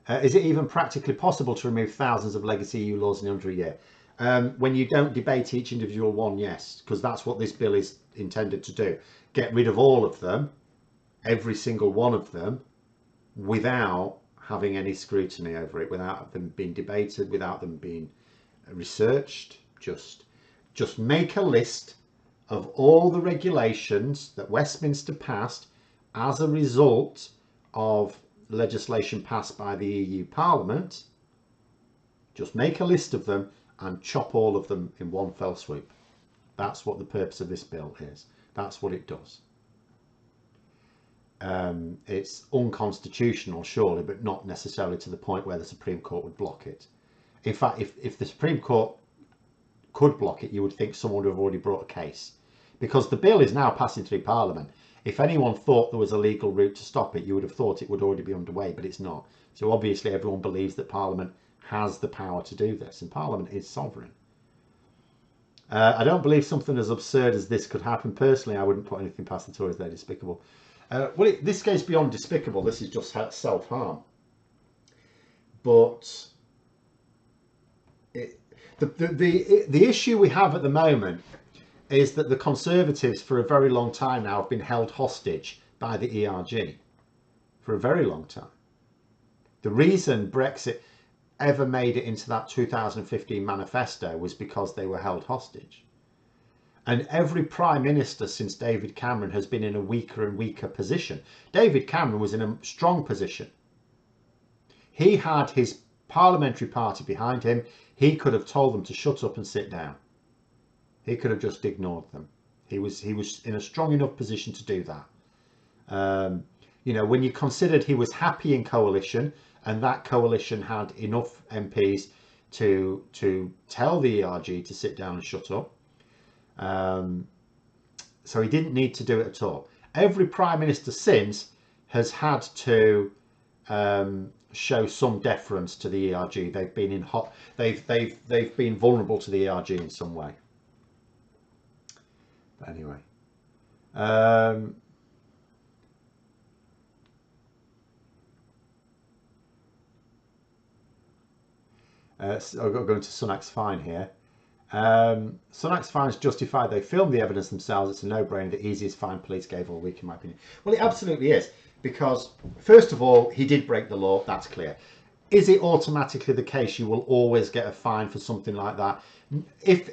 Is it even practically possible to remove thousands of legacy EU laws in under a year? When you don't debate each individual one, yes, because that's what this bill is intended to do. Get rid of all of them, every single one of them, without having any scrutiny over it, without them being debated, without them being researched. Just make a list of all the regulations that Westminster passed as a result of legislation passed by the EU Parliament. Just make a list of them and chop all of them in one fell swoop. That's what the purpose of this bill is. That's what it does. It's unconstitutional, surely, but not necessarily to the point where the Supreme Court would block it. In fact, if the Supreme Court could block it, you would think someone would have already brought a case, because the bill is now passing through Parliament. If anyone thought there was a legal route to stop it, you would have thought it would already be underway, but it's not. So obviously everyone believes that Parliament has the power to do this, and Parliament is sovereign. I don't believe something as absurd as this could happen. Personally, I wouldn't put anything past the Tories. They're despicable. This goes beyond despicable. This is just self-harm. But the issue we have at the moment is that the Conservatives for a very long time now have been held hostage by the ERG for a very long time. The reason Brexit ever made it into that 2015 manifesto was because they were held hostage. And every Prime Minister since David Cameron has been in a weaker and weaker position. David Cameron was in a strong position. He had his parliamentary party behind him. He could have told them to shut up and sit down. He could have just ignored them. He was in a strong enough position to do that. You know, when you considered he was happy in coalition, and that coalition had enough MPs to tell the ERG to sit down and shut up. So he didn't need to do it at all. Every Prime Minister since has had to show some deference to the ERG. They've been in they've been vulnerable to the ERG in some way. But anyway, so I've got to go into Sunak's fine here. Sunak's fine is justified. They filmed the evidence themselves. It's a no-brainer. The easiest fine police gave all week, in my opinion. Well, it absolutely is, because first of all, he did break the law. That's clear. Is it automatically the case you will always get a fine for something like that? If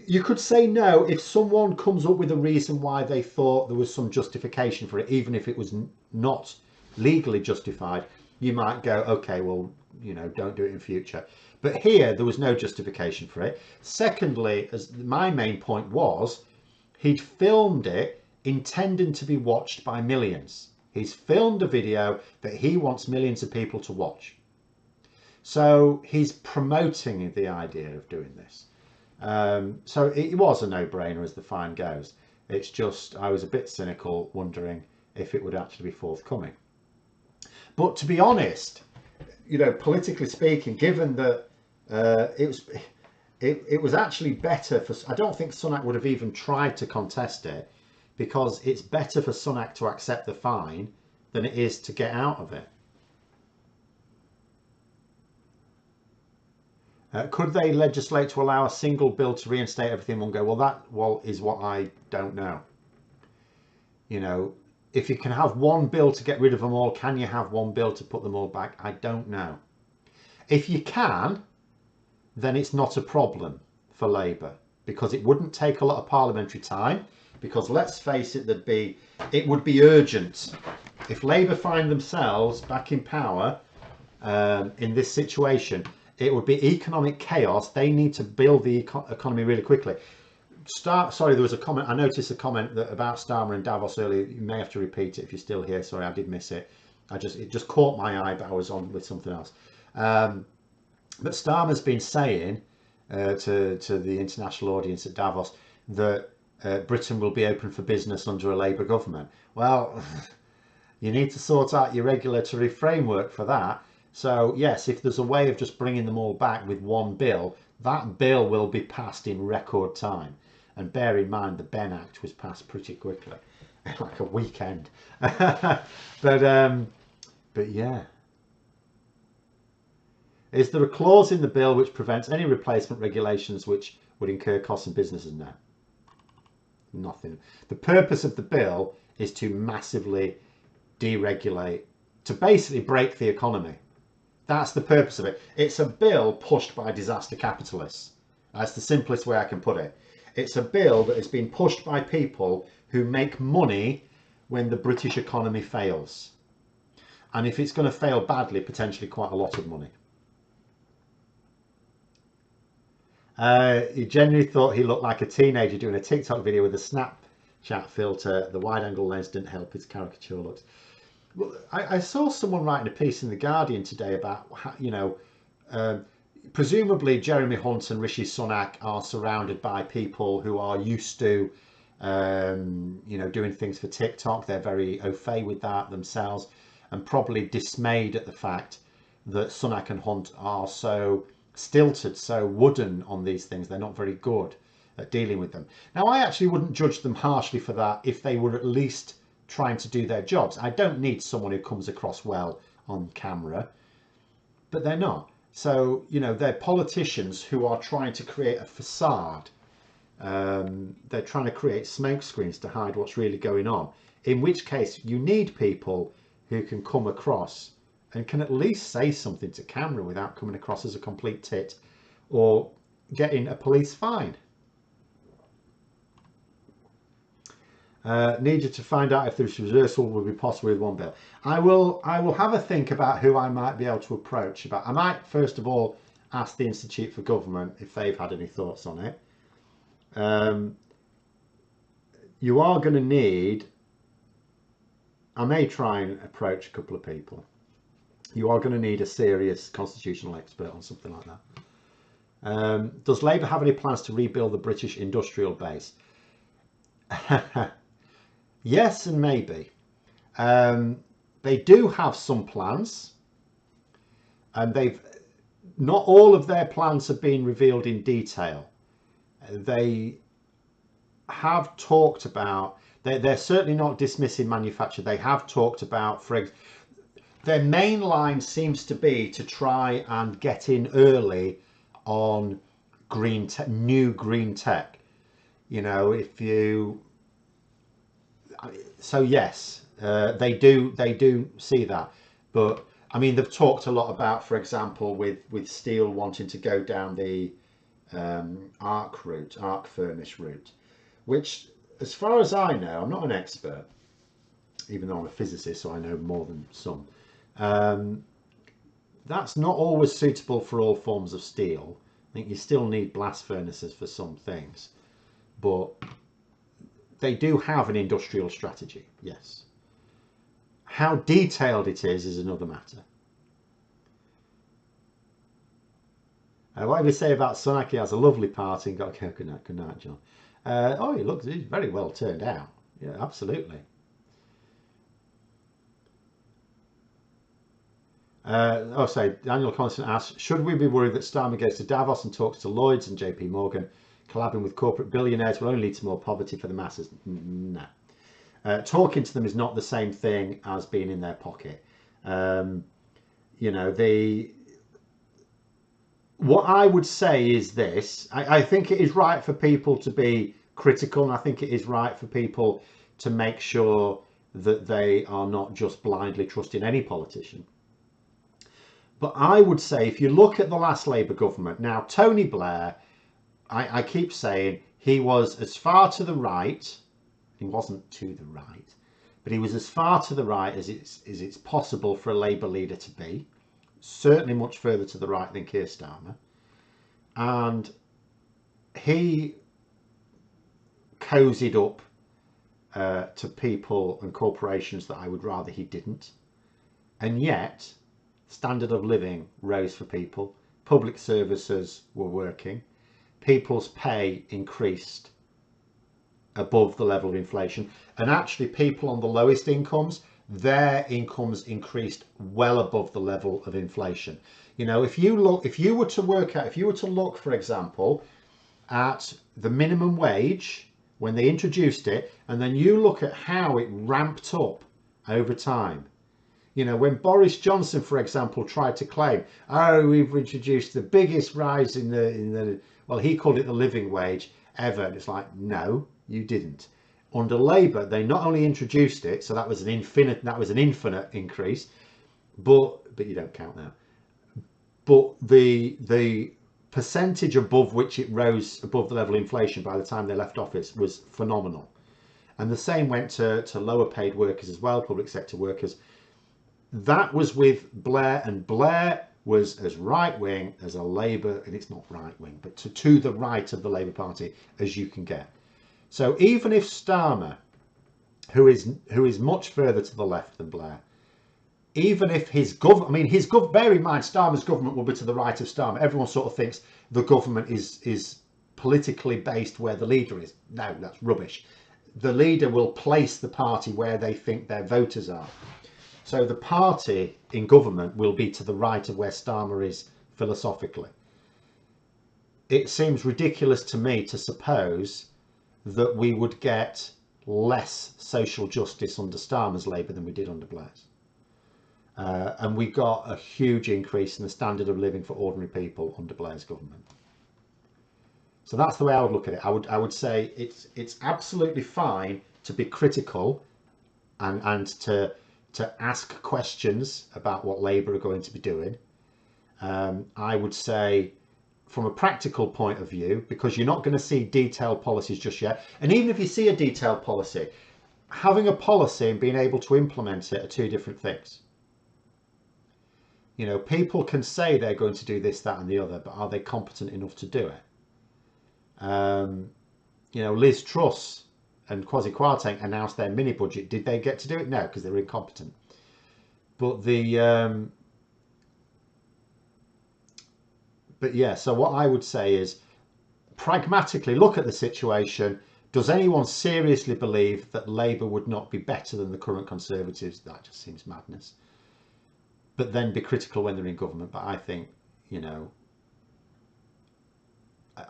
you could say no, if someone comes up with a reason why they thought there was some justification for it, even if it was not legally justified, you might go, okay, well, you know, don't do it in future. But here, there was no justification for it. Secondly, as my main point was, he'd filmed it intending to be watched by millions. He's filmed a video that he wants millions of people to watch. So he's promoting the idea of doing this. So it was a no-brainer as the fine goes. It's just, I was a bit cynical, wondering if it would actually be forthcoming. But to be honest, you know, politically speaking, given that it was actually better for, I don't think Sunak would have even tried to contest it, because it's better for Sunak to accept the fine than it is to get out of it. Could they legislate to allow a single bill to reinstate everything in one go? Well, that is what I don't know. You know, if you can have one bill to get rid of them all, can you have one bill to put them all back? I don't know. If you can, then it's not a problem for Labour, because it wouldn't take a lot of parliamentary time, because let's face it, it would be urgent. If Labour find themselves back in power in this situation, it would be economic chaos. They need to build the economy really quickly. Sorry, there was a comment. I noticed a comment about Starmer and Davos earlier. You may have to repeat it if you're still here. Sorry, I did miss it. It just caught my eye, but I was on with something else. But Starmer's been saying to the international audience at Davos that Britain will be open for business under a Labour government. Well, you need to sort out your regulatory framework for that. So yes, if there's a way of just bringing them all back with one bill, that bill will be passed in record time. And bear in mind, the Ben Act was passed pretty quickly, like a weekend. But yeah. Is there a clause in the bill which prevents any replacement regulations which would incur costs in businesses? No. Nothing. The purpose of the bill is to massively deregulate, to basically break the economy. That's the purpose of it. It's a bill pushed by disaster capitalists. That's the simplest way I can put it. It's a bill that has been pushed by people who make money when the British economy fails. And if it's going to fail badly, potentially quite a lot of money. He genuinely thought he looked like a teenager doing a TikTok video with a Snapchat filter. The wide-angle lens didn't help his caricature looks. Well, I saw someone writing a piece in The Guardian today about, you know, presumably Jeremy Hunt and Rishi Sunak are surrounded by people who are used to, you know, doing things for TikTok. They're very au fait with that themselves, and probably dismayed at the fact that Sunak and Hunt are so stilted, so wooden on these things. They're not very good at dealing with them. Now, I actually wouldn't judge them harshly for that if they were at least trying to do their jobs. I don't need someone who comes across well on camera, but they're not. So, you know, they're politicians who are trying to create a facade. They're trying to create smoke screens to hide what's really going on, in which case you need people who can come across and can at least say something to camera without coming across as a complete tit or getting a police fine. Need you to find out if this reversal will be possible with one bill. I will have a think about who I might be able to approach about. I might first of all ask the Institute for Government if they've had any thoughts on it. You are going to need, I may try and approach a couple of people. You are going to need a serious constitutional expert on something like that. Does Labour have any plans to rebuild the British industrial base? Yes and maybe. They do have some plans, and not all of their plans have been revealed in detail. They have talked about, they're certainly not dismissing manufacture. They have talked about, their main line seems to be to try and get in early on new green tech. You know, so yes, they do see that. But I mean, they've talked a lot about, for example, with steel wanting to go down the arc furnace route, which, as far as I know, I'm not an expert, even though I'm a physicist, so I know more than some. That's not always suitable for all forms of steel. I think you still need blast furnaces for some things, but they do have an industrial strategy, yes. How detailed it is another matter. Whatever you say about Sunak, he has a lovely party and got to go. Good night, John. He's very well turned out. Yeah, absolutely. Daniel Constant asks, should we be worried that Starmer goes to Davos and talks to Lloyds and JP Morgan? Collabing with corporate billionaires will only lead to more poverty for the masses. No. Talking to them is not the same thing as being in their pocket. You know, what I would say is this. I think it is right for people to be critical, and I think it is right for people to make sure that they are not just blindly trusting any politician. But I would say, if you look at the last Labour government, now Tony Blair, I keep saying he was as far to the right, he wasn't to the right, but he was as far to the right as it's possible for a Labour leader to be, certainly much further to the right than Keir Starmer. And he cozied up to people and corporations that I would rather he didn't. And yet, standard of living rose for people, public services were working, people's pay increased above the level of inflation, and actually people on the lowest incomes, their incomes increased well above the level of inflation. You know, if you were to look, for example, at the minimum wage when they introduced it, and then you look at how it ramped up over time. You know, when Boris Johnson, for example, tried to claim, oh, we've introduced the biggest rise in the well, he called it the living wage ever. And it's like, no, you didn't. Under Labour, they not only introduced it, so that was an infinite increase, but you don't count now. But the percentage above which it rose above the level of inflation by the time they left office was phenomenal. And the same went to lower paid workers as well, public sector workers. That was with Blair, and Blair was as right-wing as a Labour, and it's not right-wing, but to the right of the Labour Party as you can get. So even if Starmer, who is much further to the left than Blair, even if his government, bear in mind, Starmer's government will be to the right of Starmer. Everyone sort of thinks the government is politically based where the leader is. No, that's rubbish. The leader will place the party where they think their voters are. So the party in government will be to the right of where Starmer is philosophically. It seems ridiculous to me to suppose that we would get less social justice under Starmer's Labour than we did under Blair's. And we got a huge increase in the standard of living for ordinary people under Blair's government. So that's the way I would look at it. I would say it's absolutely fine to be critical and to ask questions about what Labour are going to be doing. I would say, from a practical point of view, because you're not going to see detailed policies just yet, and even if you see a detailed policy, having a policy and being able to implement it are two different things. You know, people can say they're going to do this, that and the other, but are they competent enough to do it? You know, Liz Truss and Kwasi Kwarteng announced their mini budget. Did they get to do it? No, because they were incompetent. But but yeah, so what I would say is pragmatically look at the situation. Does anyone seriously believe that Labour would not be better than the current Conservatives? That just seems madness. But then be critical when they're in government. But I think, you know,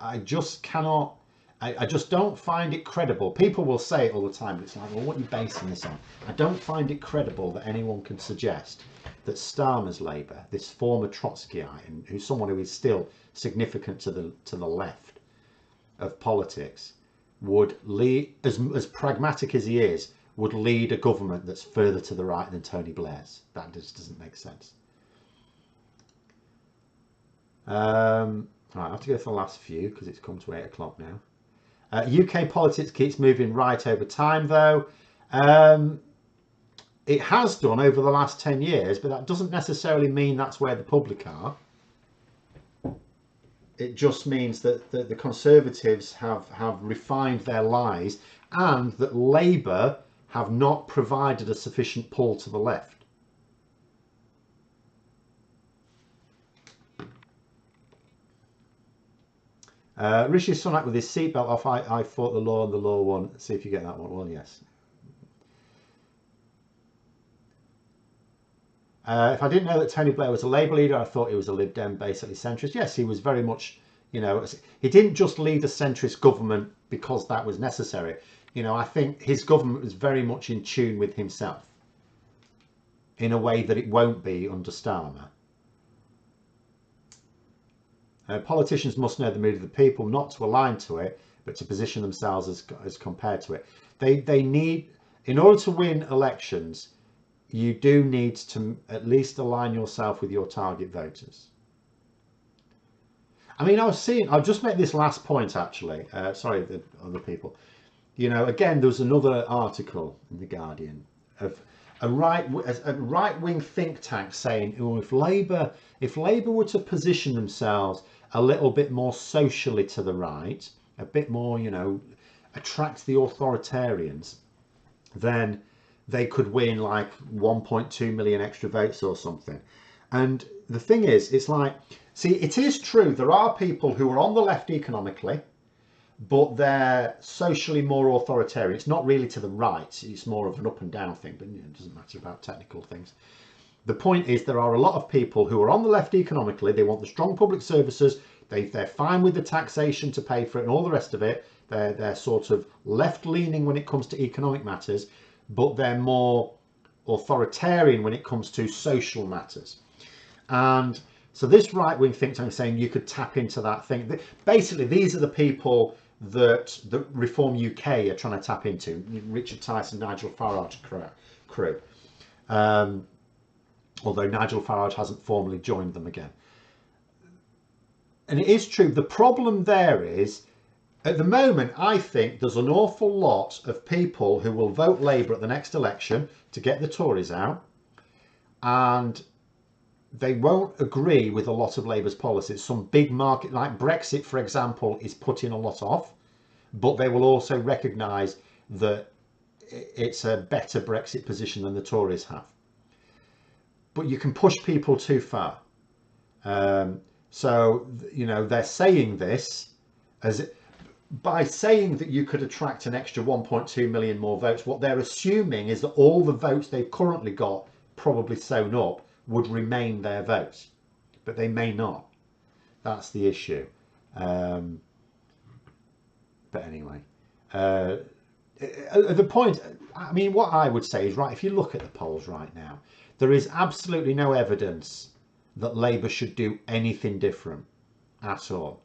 I just cannot, I just don't find it credible. People will say it all the time, but it's like, well, what are you basing this on? I don't find it credible that anyone can suggest that Starmer's Labour, this former Trotskyite, and who's someone who is still significant to the left of politics, would lead, as pragmatic as he is, would lead a government that's further to the right than Tony Blair's. That just doesn't make sense. Right, I have to go for the last few because it's come to 8 o'clock now. UK politics keeps moving right over time, though. It has done over the last 10 years, but that doesn't necessarily mean that's where the public are. It just means that the Conservatives have refined their lies, and that Labour have not provided a sufficient pull to the left. Rishi Sunak with his seatbelt off. I fought the law and the law won. See if you get that one. Well, yes. If I didn't know that Tony Blair was a Labour leader, I thought he was a Lib Dem, basically centrist. Yes, he was very much, you know, he didn't just lead a centrist government because that was necessary. You know, I think his government was very much in tune with himself in a way that it won't be under Starmer. Politicians must know the mood of the people, not to align to it, but to position themselves as compared to it. They need, in order to win elections, you do need to at least align yourself with your target voters. I mean, I'll just make this last point actually. Sorry, the other people. You know, again, there was another article in The Guardian of a right-wing think tank saying, oh, if Labour were to position themselves a little bit more socially to the right, a bit more, you know, attract the authoritarians, then they could win like 1.2 million extra votes or something. And the thing is, it's like, see, it is true, there are people who are on the left economically, but they're socially more authoritarian. It's not really to the right, it's more of an up and down thing, but you know, it doesn't matter about technical things. The point is, there are a lot of people who are on the left economically. They want the strong public services, they're fine with the taxation to pay for it and all the rest of it. They're sort of left leaning when it comes to economic matters, but they're more authoritarian when it comes to social matters. And so this right-wing think tank is saying you could tap into that thing. Basically, these are the people that the Reform UK are trying to tap into. Richard Tyson, Nigel Farage crew. Although Nigel Farage hasn't formally joined them again. And it is true, the problem there is, at the moment, I think there's an awful lot of people who will vote Labour at the next election to get the Tories out, and they won't agree with a lot of Labour's policies. Some big market, like Brexit, for example, is putting a lot off, but they will also recognise that it's a better Brexit position than the Tories have. But you can push people too far. So, you know, they're saying this as by saying that you could attract an extra 1.2 million more votes. What they're assuming is that all the votes they've currently got, probably sewn up, would remain their votes, but they may not. That's the issue. But anyway, the point, I mean, what I would say is, right, if you look at the polls right now, there is absolutely no evidence that Labour should do anything different at all,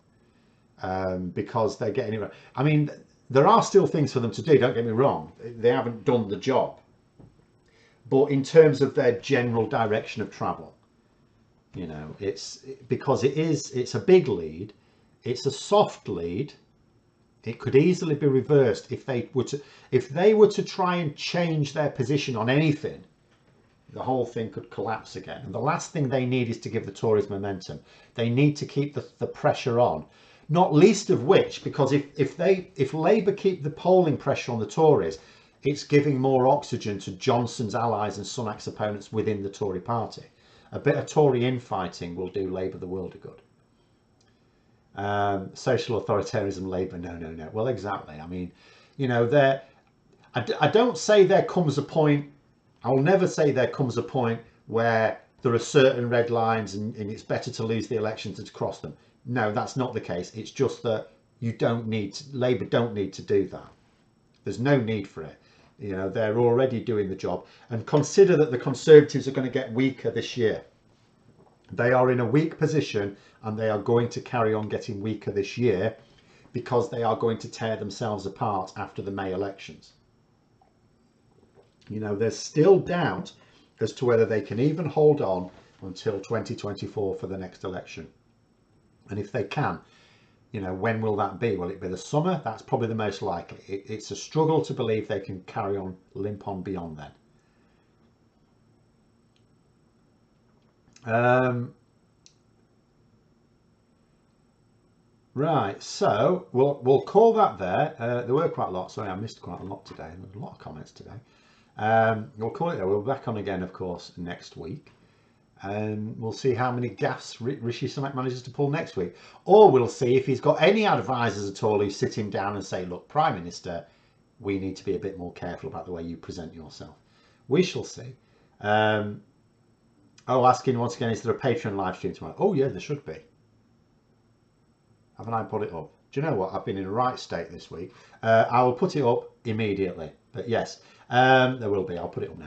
because they're getting it right. I mean, there are still things for them to do, don't get me wrong. They haven't done the job. But in terms of their general direction of travel, you know, it's because it's a big lead, it's a soft lead, It could easily be reversed if they were to try and change their position on anything. The whole thing could collapse again. And the last thing they need is to give the Tories momentum. They need to keep the pressure on. Not least of which, because if Labour keep the polling pressure on the Tories, it's giving more oxygen to Johnson's allies and Sunak's opponents within the Tory party. A bit of Tory infighting will do Labour the world of good. Social authoritarianism, Labour, no. Well, exactly. I mean, you know, I don't say there comes a point, I'll never say there comes a point where there are certain red lines and it's better to lose the election than to cross them. No, that's not the case. It's just that Labour don't need to do that. There's no need for it. You know, they're already doing the job. And consider that the Conservatives are going to get weaker this year. They are in a weak position and they are going to carry on getting weaker this year because they are going to tear themselves apart after the May elections. You know, there's still doubt as to whether they can even hold on until 2024 for the next election. And if they can, you know, when will that be? Will it be the summer? That's probably the most likely. It's a struggle to believe they can carry on, limp on beyond then. Right, so we'll call that there. There were quite a lot. Sorry, I missed quite a lot today. There was a lot of comments today. We'll call it there. We'll be back on again, of course, next week. And we'll see how many gaffes Rishi Sunak manages to pull next week. Or we'll see if he's got any advisors at all who sit him down and say, look, Prime Minister, we need to be a bit more careful about the way you present yourself. We shall see. Asking once again, is there a Patreon live stream tomorrow? Oh, yeah, there should be. Haven't I put it up? Do you know what? I've been in a right state this week. I will put it up immediately. But yes, there will be. I'll put it up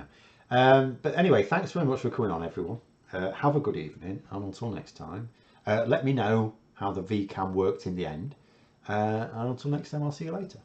now. But anyway, thanks very much for coming on, everyone. Have a good evening. And until next time, let me know how the VCAM worked in the end. And until next time, I'll see you later.